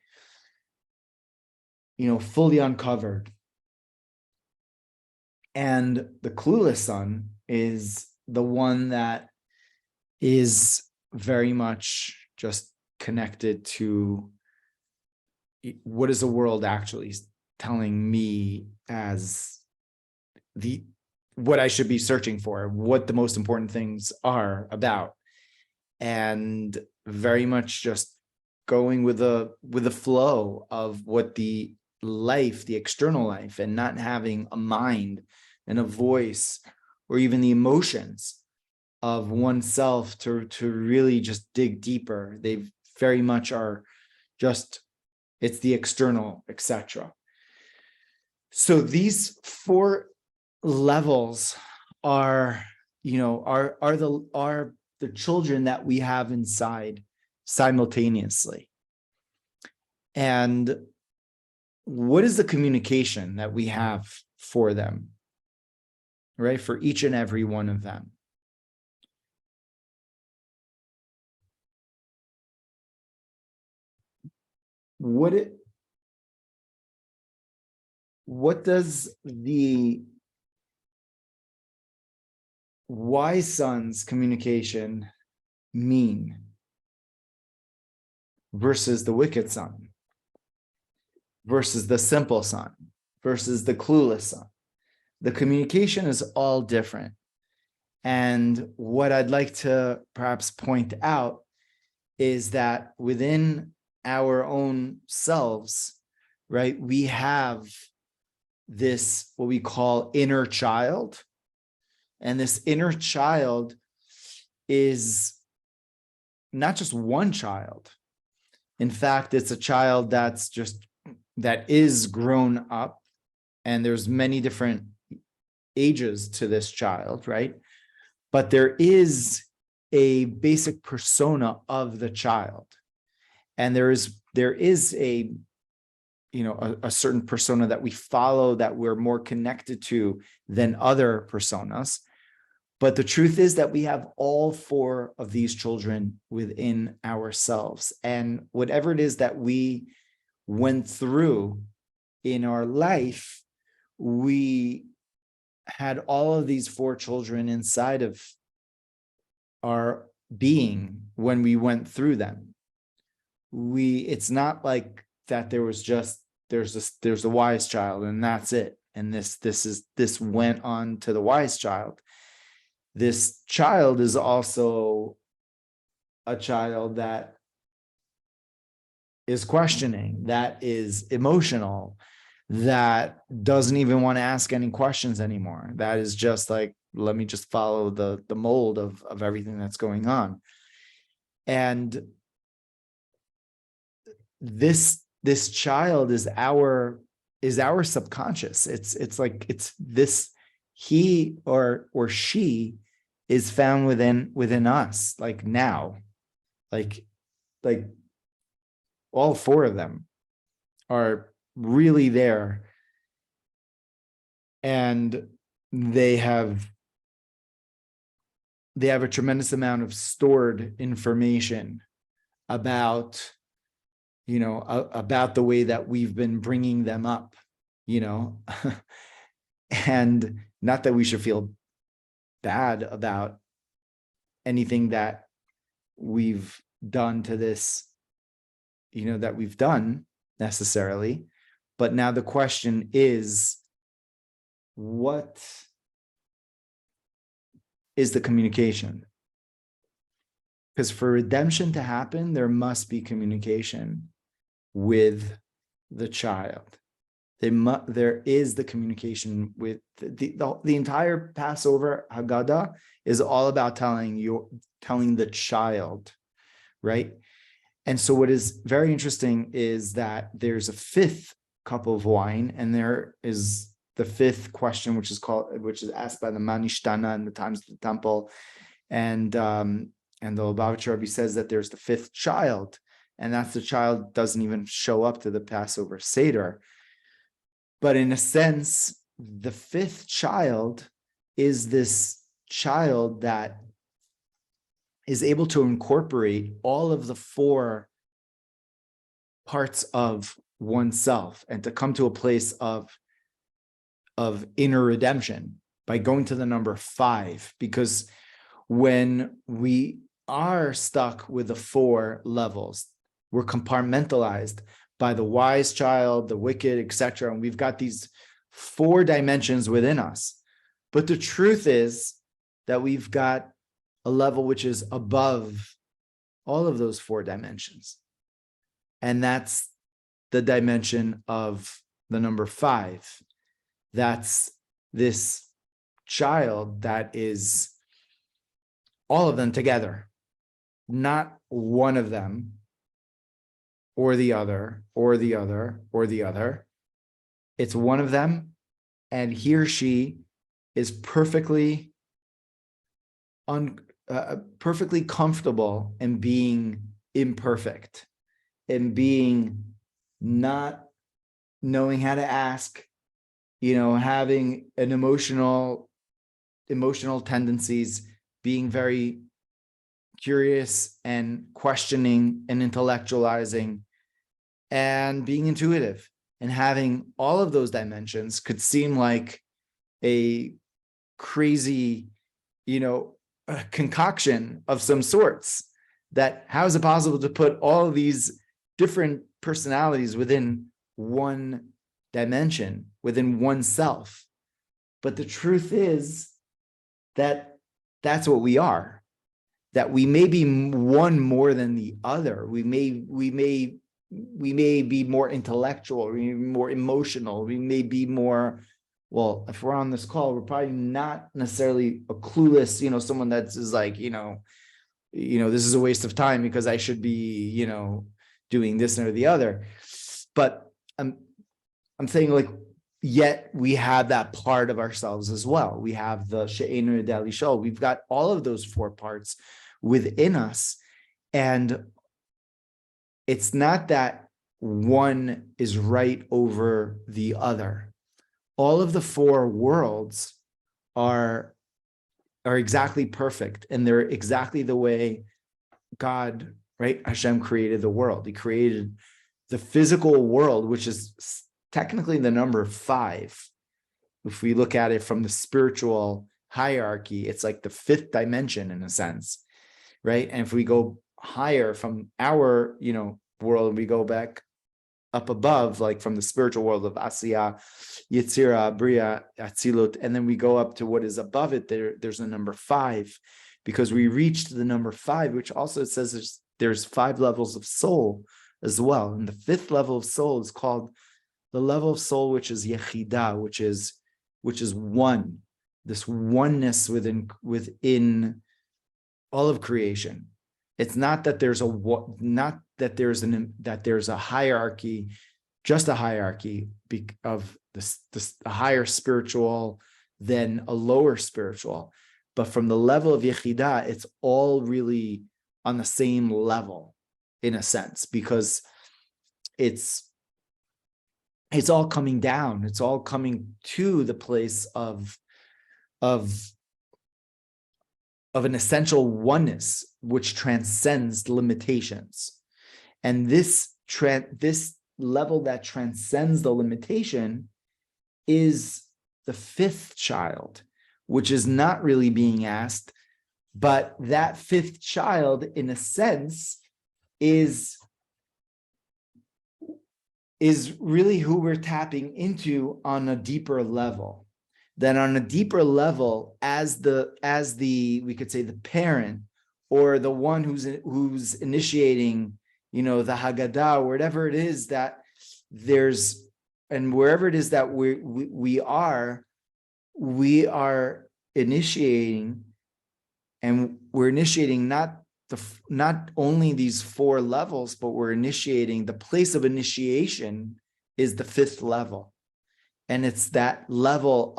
fully uncovered. And the clueless son is the one that is very much just connected to what is the world actually telling me as what I should be searching for, what the most important things are about, and very much just going with the flow of what the external life, and not having a mind and a voice or even the emotions of oneself to really just dig deeper. They very much are just, it's the external, etc. So these 4 levels are the children that we have inside simultaneously. And what is the communication that we have for them, right? For each and every one of them. What does the wise son's communication mean versus the wicked son, versus the simple son, versus the clueless son? The communication is all different. And what I'd like to perhaps point out is that within our own selves, right, we have this, what we call inner child. And this inner child is not just one child. In fact, it's a child that is grown up, and there's many different ages to this child, right? But there is a basic persona of the child. And there is a certain persona that we follow, that we're more connected to than other personas. But the truth is that we have all 4 of these children within ourselves. And whatever it is that we went through in our life, we had all of these 4 children inside of our being when we went through them. It's not like that there's a wise child and that's it. And this went on to the wise child. This child is also a child that is questioning, that is emotional, that doesn't even want to ask any questions anymore. That is just like, let me just follow the mold of everything that's going on. And this child is our subconscious. It's like, it's this, he or she is found within us, like now, like all 4 of them are really there, and they have a tremendous amount of stored information about the way that we've been bringing them up, and not that we should feel bad about anything that we've done to this, that we've done necessarily. But now the question is, what is the communication. Because for redemption to happen, there must be communication with the child. There is the communication with the entire Passover Haggada is all about telling the child, right? And so what is very interesting is that there's a fifth cup of wine, and there is the fifth question, which is asked by the Manishtana in the times of the temple, and the Lubavitcher Rebbe says that there's the fifth child, and that's the child doesn't even show up to the Passover Seder. But in a sense, the fifth child is this child that is able to incorporate all of the four parts of oneself and to come to a place of inner redemption by going to the number 5. Because when we are stuck with the 4 levels, we're compartmentalized by the wise child, the wicked, etc. And we've got these 4 dimensions within us. But the truth is that we've got a level which is above all of those 4 dimensions. And that's the dimension of the number 5. That's this child that is all of them together, not one of them, or the other, or the other, or the other. It's one of them, and he or she is perfectly comfortable in being imperfect, in being not knowing how to ask, having an emotional tendencies, being very curious and questioning and intellectualizing and being intuitive, and having all of those dimensions could seem like a crazy, a concoction of some sorts. That how is it possible to put all of these different personalities within one dimension, within oneself? But the truth is that that's what we are. That we may be one more than the other. We may be more intellectual, we may be more emotional, we may be more, well, if we're on this call, we're probably not necessarily a clueless, someone that's is like, this is a waste of time because I should be, doing this or the other. But I'm saying, like, yet we have that part of ourselves as well. We have the she'enu yodeh lishol. We've got all of those 4 parts within us. And it's not that one is right over the other. All of the 4 worlds are exactly perfect, and they're exactly the way God, right? Hashem created the world. He created the physical world, which is technically the number 5. If we look at it from the spiritual hierarchy, it's like the 5th dimension in a sense, right? And if we go higher from our, world, we go back up above, like from the spiritual world of Asiya, Yetzira, Bria, Atzilut, and then we go up to what is above it. There's a number 5, because we reached the number 5, which also says there's 5 levels of soul as well. And the 5th level of soul is called the level of soul, which is Yechida, which is one, this oneness within all of creation. It's not that there's a hierarchy, just a hierarchy of a higher spiritual than a lower spiritual. But from the level of Yechida, it's all really on the same level in a sense, because it's all coming down. It's all coming to the place of an essential oneness which transcends limitations. And this level that transcends the limitation is the 5th child, which is not really being asked, but that 5th child, in a sense, is really who we're tapping into on a deeper level. then on a deeper level, as the we could say the parent or the one who's initiating, the Haggadah, or whatever it is that there's, and wherever it is that we are initiating, and we're initiating not only these 4 levels, but we're initiating, the place of initiation is the 5th level. And it's that level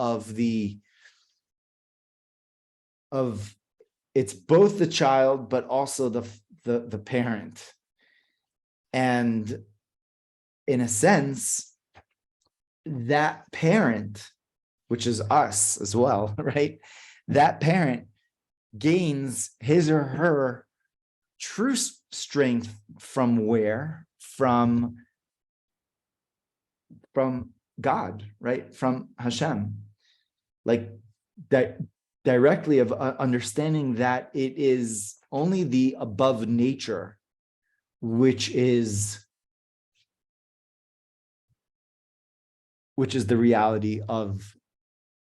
it's both the child, but also the parent. And in a sense, that parent, which is us as well, right? That parent gains his or her true strength from where? From God, right? From Hashem. Like that directly of understanding that it is only the above nature, which is the reality of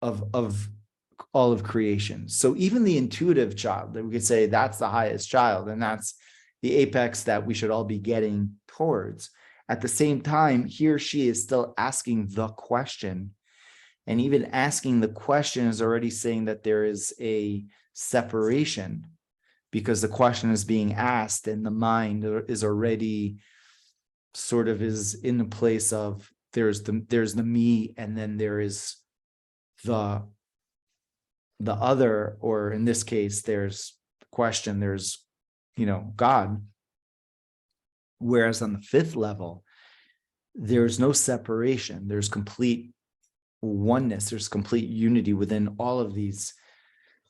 all of creation. So even the intuitive child, that we could say that's the highest child, and that's the apex that we should all be getting towards. At the same time, he or she is still asking the question. And even asking the question is already saying that there is a separation, because the question is being asked and the mind is already sort of is in the place of there's the me, and then there is the other, or in this case, there's the question, there's, God. Whereas on the 5th level, there's no separation. There's complete oneness. There's complete unity within all of these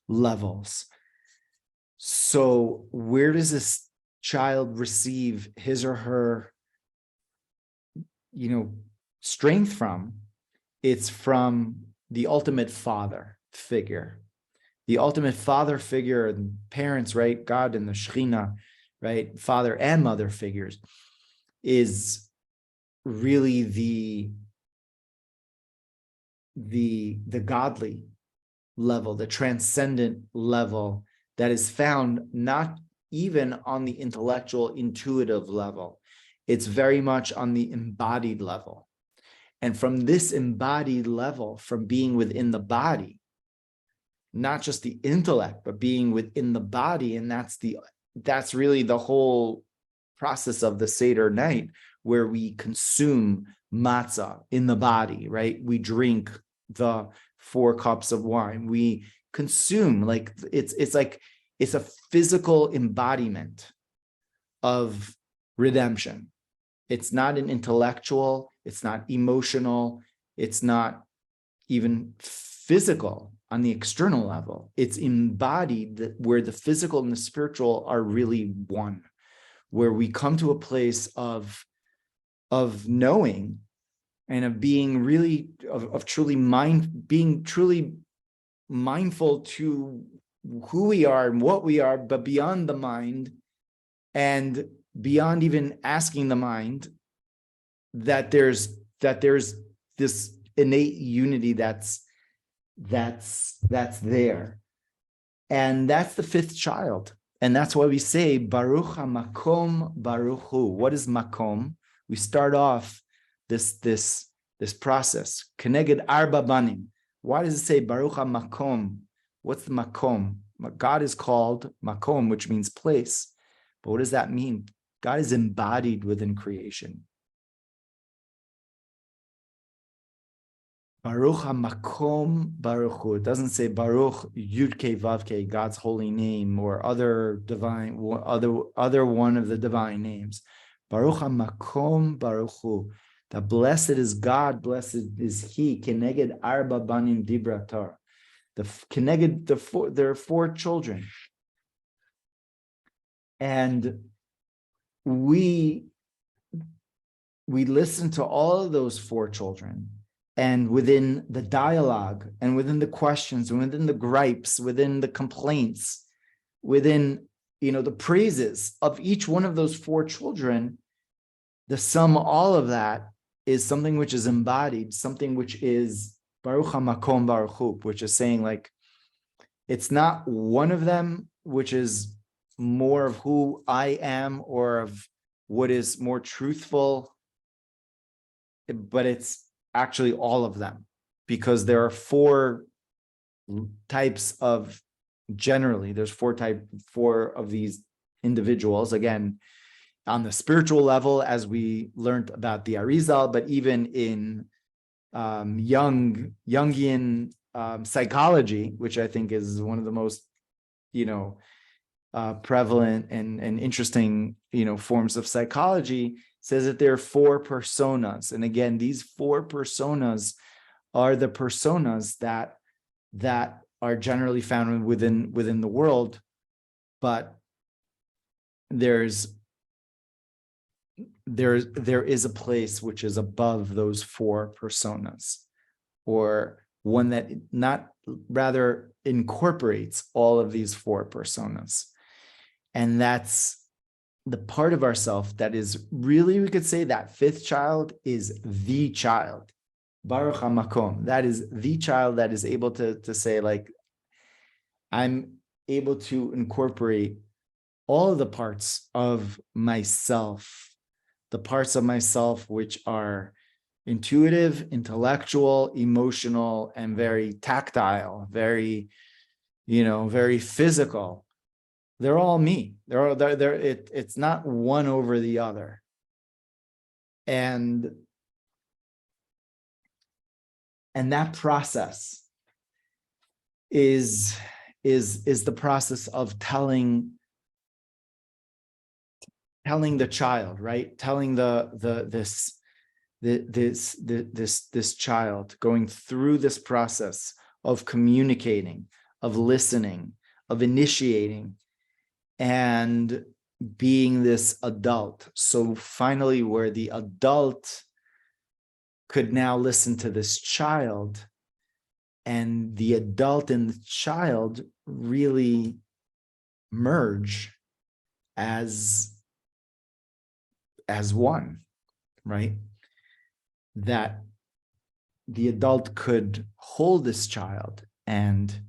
levels. So where does this child receive his or her, strength from? It's from the ultimate father figure. The ultimate father figure, and parents, right? God and the Shekhinah, right? Father and mother figures, is really the godly level, the transcendent level that is found not even on the intellectual, intuitive level. It's very much on the embodied level. And from this embodied level, from being within the body, not just the intellect, but being within the body, and that's really the whole process of the Seder night, where we consume matzah in the body, right? We drink the 4 cups of wine. We consume, like it's a physical embodiment of redemption. It's not an intellectual, it's not emotional, it's not even physical on the external level. It's embodied, where the physical and the spiritual are really one, where we come to a place of knowing and of being really, of truly being truly mindful to who we are and what we are, but beyond the mind and beyond even asking the mind, that there's this innate unity that's there. And that's the 5th child. And that's why we say, Baruch HaMakom Baruch Hu. What is Makom? We start off this process. Keneged Arba Banim. Why does it say Baruch HaMakom? What's the Makom? God is called Makom, which means place. But what does that mean? God is embodied within creation. Baruch HaMakom Baruch Hu. It doesn't say Baruch Yud-Kei Vav-Kei, God's holy name, or other one of the divine names. Baruch HaMakom Baruch Hu. The blessed is God, blessed is He. Keneged Arba Banim Dibra Torah. There are 4 children. And we listen to all of those 4 children, and within the dialogue, and within the questions, and within the gripes, within the complaints, within the praises of each one of those 4 children, the sum, all of that, is something which is embodied, something which is Baruch HaMakom Baruch Hu, which is saying like, it's not one of them, which is more of who I am or of what is more truthful, but it's actually all of them, because there are four types of, generally, there's four of these individuals. Again, on the spiritual level, as we learned about the Arizal, but even in Jungian psychology, which I think is one of the most, prevalent and interesting, forms of psychology, says that there are four personas. And again, these four personas are the personas that are generally found within the world, but there is a place which is above those four personas, or one that rather incorporates all of these four personas. And that's the part of ourself that is really, we could say that fifth child is the child. Baruch HaMakom, that is the child that is able to say, like, I'm able to incorporate all of the parts of myself, the parts of myself which are intuitive, intellectual, emotional, and very tactile, very, very physical. They're all me. It's not one over the other. And that process is the process of telling the child, right? Telling this child, going through this process of communicating, of listening, of initiating, and being this adult. So finally, where the adult could now listen to this child, and the adult and the child really merge as one, right? That the adult could hold this child and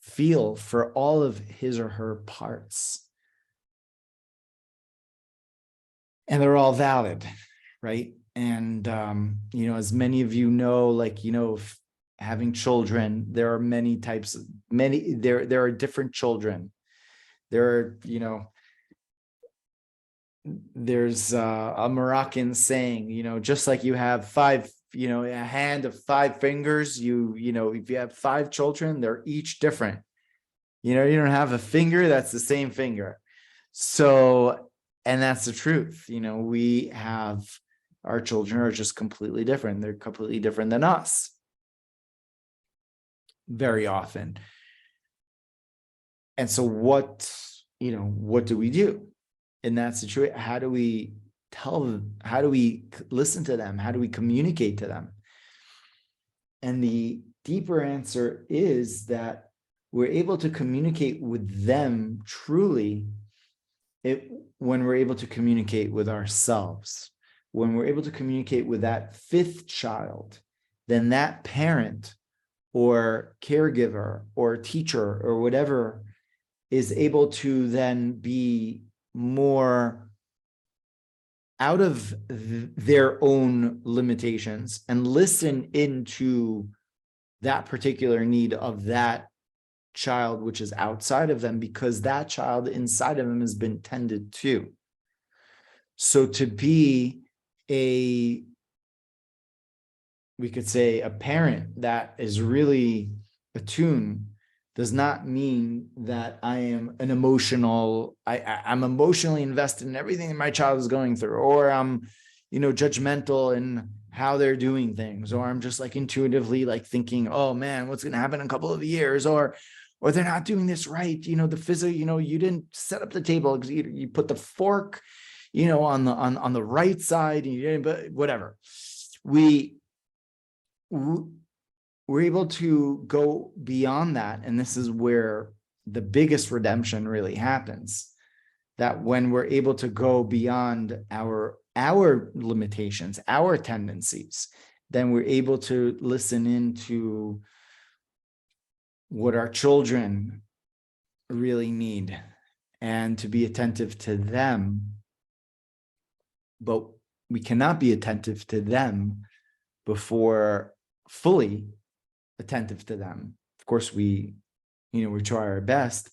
feel for all of his or her parts. And they're all valid, right? And, as many of you know, like, having children, there are many types, there are different children. There are, there's a Moroccan saying, just like you have five, a hand of five fingers, if you have five children, they're each different. You don't have a finger that's the same finger. So, and that's the truth. We have, our children are just completely different. They're completely different than us very often. And so what do we do in that situation? How do we tell them? How do we listen to them? How do we communicate to them? And the deeper answer is that we're able to communicate with them truly when we're able to communicate with ourselves. When we're able to communicate with that fifth child, then that parent or caregiver or teacher or whatever is able to then be more out of their own limitations and listen into that particular need of that child, which is outside of them, because that child inside of them has been tended to. So to be we could say a parent that is really attuned does not mean that I am I'm emotionally invested in everything that my child is going through, or I'm, judgmental in how they're doing things, or I'm just like intuitively like thinking, oh man, what's going to happen in a couple of years, or they're not doing this right. The physical, you didn't set up the table because you put the fork, on the right side, and you didn't, but whatever. We're able to go beyond that. And this is where the biggest redemption really happens, that when we're able to go beyond our limitations, our tendencies, then we're able to listen into what our children really need and to be attentive to them. But we cannot be attentive to them before fully attentive to them. Of course, we try our best,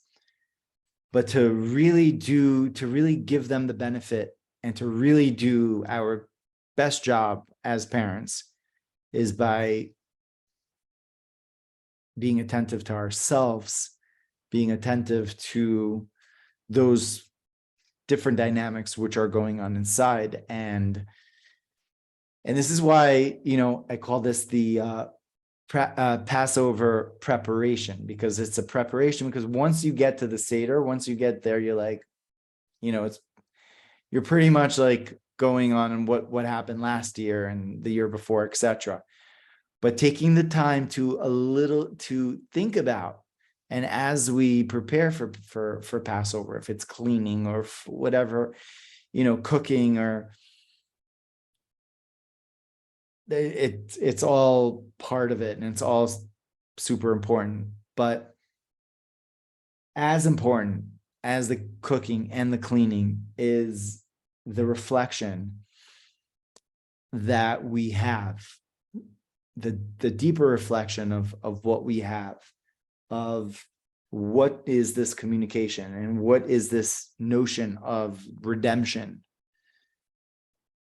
but to really give them the benefit and to really do our best job as parents is by being attentive to ourselves, being attentive to those different dynamics which are going on inside. And this is why, I call this the Passover preparation, because it's a preparation, because once you get to the Seder, once you get there, you're like, you're pretty much like going on what happened last year and the year before, etc. But taking the time to think about, and as we prepare for Passover, if it's cleaning or whatever, cooking, or it's all part of it, and it's all super important. But as important as the cooking and the cleaning is the reflection that we have, the deeper reflection of what we have, of what is this communication and what is this notion of redemption,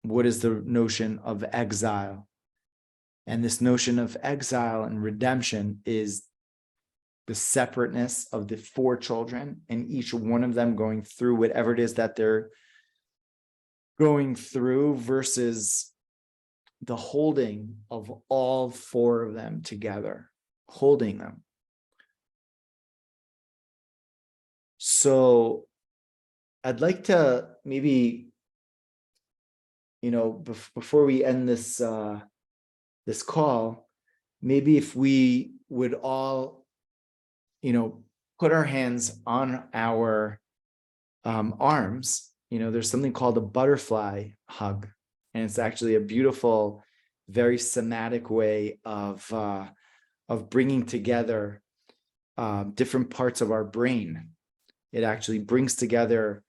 what is the notion of exile. And this notion of exile and redemption is the separateness of the 4 children, and each one of them going through whatever it is that they're going through, versus the holding of all 4 of them together, holding them. So I'd like to maybe, before we end this this call, maybe if we would all, put our hands on our arms. There's something called a butterfly hug, and it's actually a beautiful, very somatic way of bringing together different parts of our brain. It actually brings together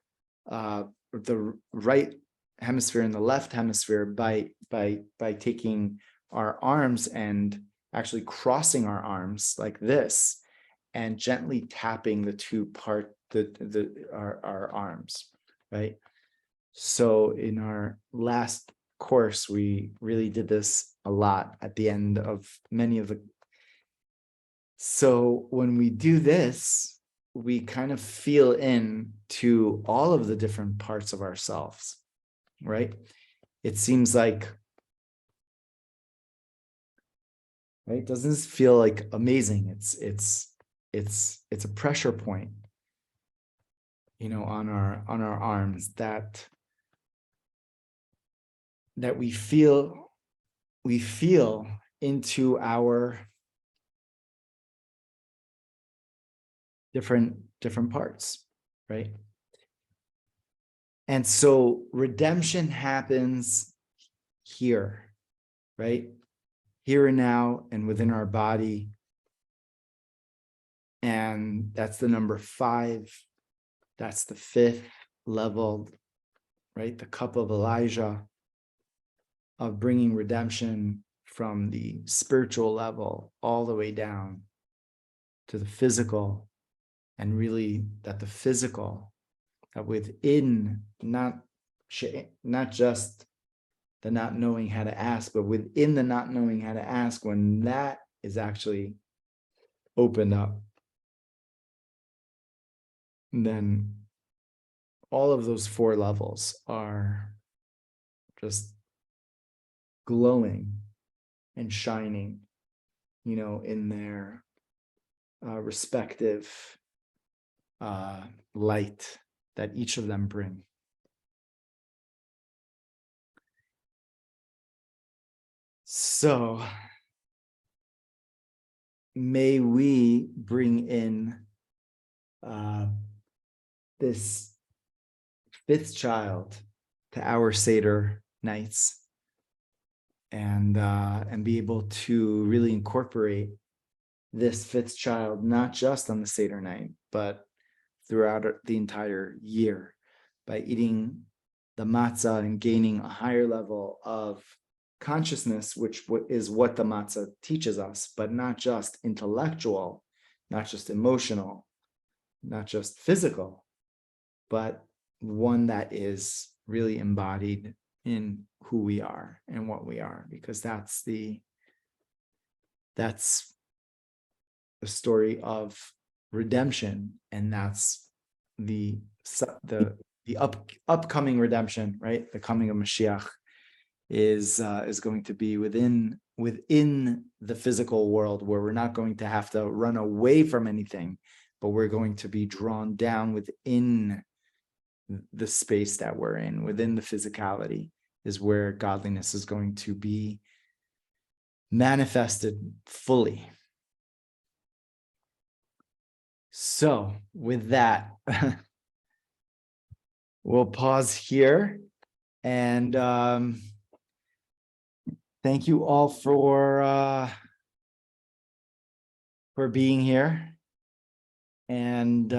the right hemisphere and the left hemisphere by taking our arms and actually crossing our arms like this and gently tapping the two part our arms, right? So in our last course, we really did this a lot at the end of many of the. So when we do this, we kind of feel in to all of the different parts of ourselves, right? It seems like, right? Doesn't this feel like amazing? It's a pressure point, on our arms that we feel into our different parts, right? And so redemption happens here, right? Here and now and within our body. And that's the number 5. That's the 5th level, right? The cup of Elijah, of bringing redemption from the spiritual level all the way down to the physical. And really that the physical, that within, not just the not knowing how to ask, but within the not knowing how to ask, when that is actually opened up, then all of those 4 levels are just glowing and shining, in their respective light that each of them bring. So may we bring in this 5th child to our Seder nights, and be able to really incorporate this fifth child, not just on the Seder night, but throughout the entire year, by eating the matzah and gaining a higher level of consciousness, which is what the matzah teaches us, but not just intellectual, not just emotional, not just physical, but one that is really embodied in who we are and what we are, because that's the story of redemption, and that's the upcoming redemption, right? The coming of Mashiach is going to be within the physical world, where we're not going to have to run away from anything, but we're going to be drawn down within the space that we're in, within the physicality, is where godliness is going to be manifested fully. So with that, we'll pause here, and thank you all for being here, and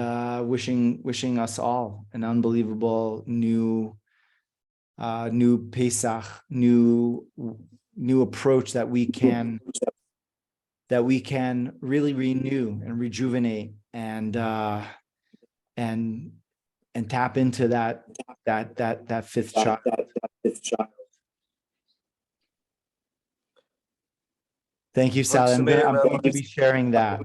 wishing us all an unbelievable new Pesach, new approach that we can really renew and rejuvenate and tap into that fifth child. Thank you, Sally. I'm going to be sharing that.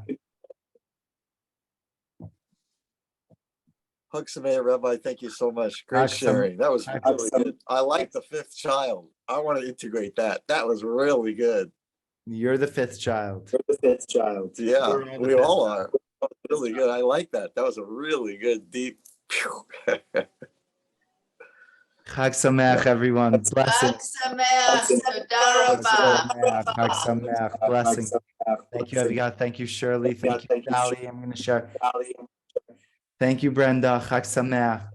Hug Sameah, Rabbi, thank you so much. Great sharing. That was really good. I like the fifth child. I want to integrate that. That was really good. You're the fifth child. You're the fifth child. Yeah, we all are. Really good. I like that. That was a really good, deep. Chag Sameach, everyone. Blessings. Chag Sameach. Chag Sameach. Blessings. Thank you, Avigail. Thank you, Shirley. Thank you, Sally. I'm going to share. Thank you, Brenda. Chag Sameach.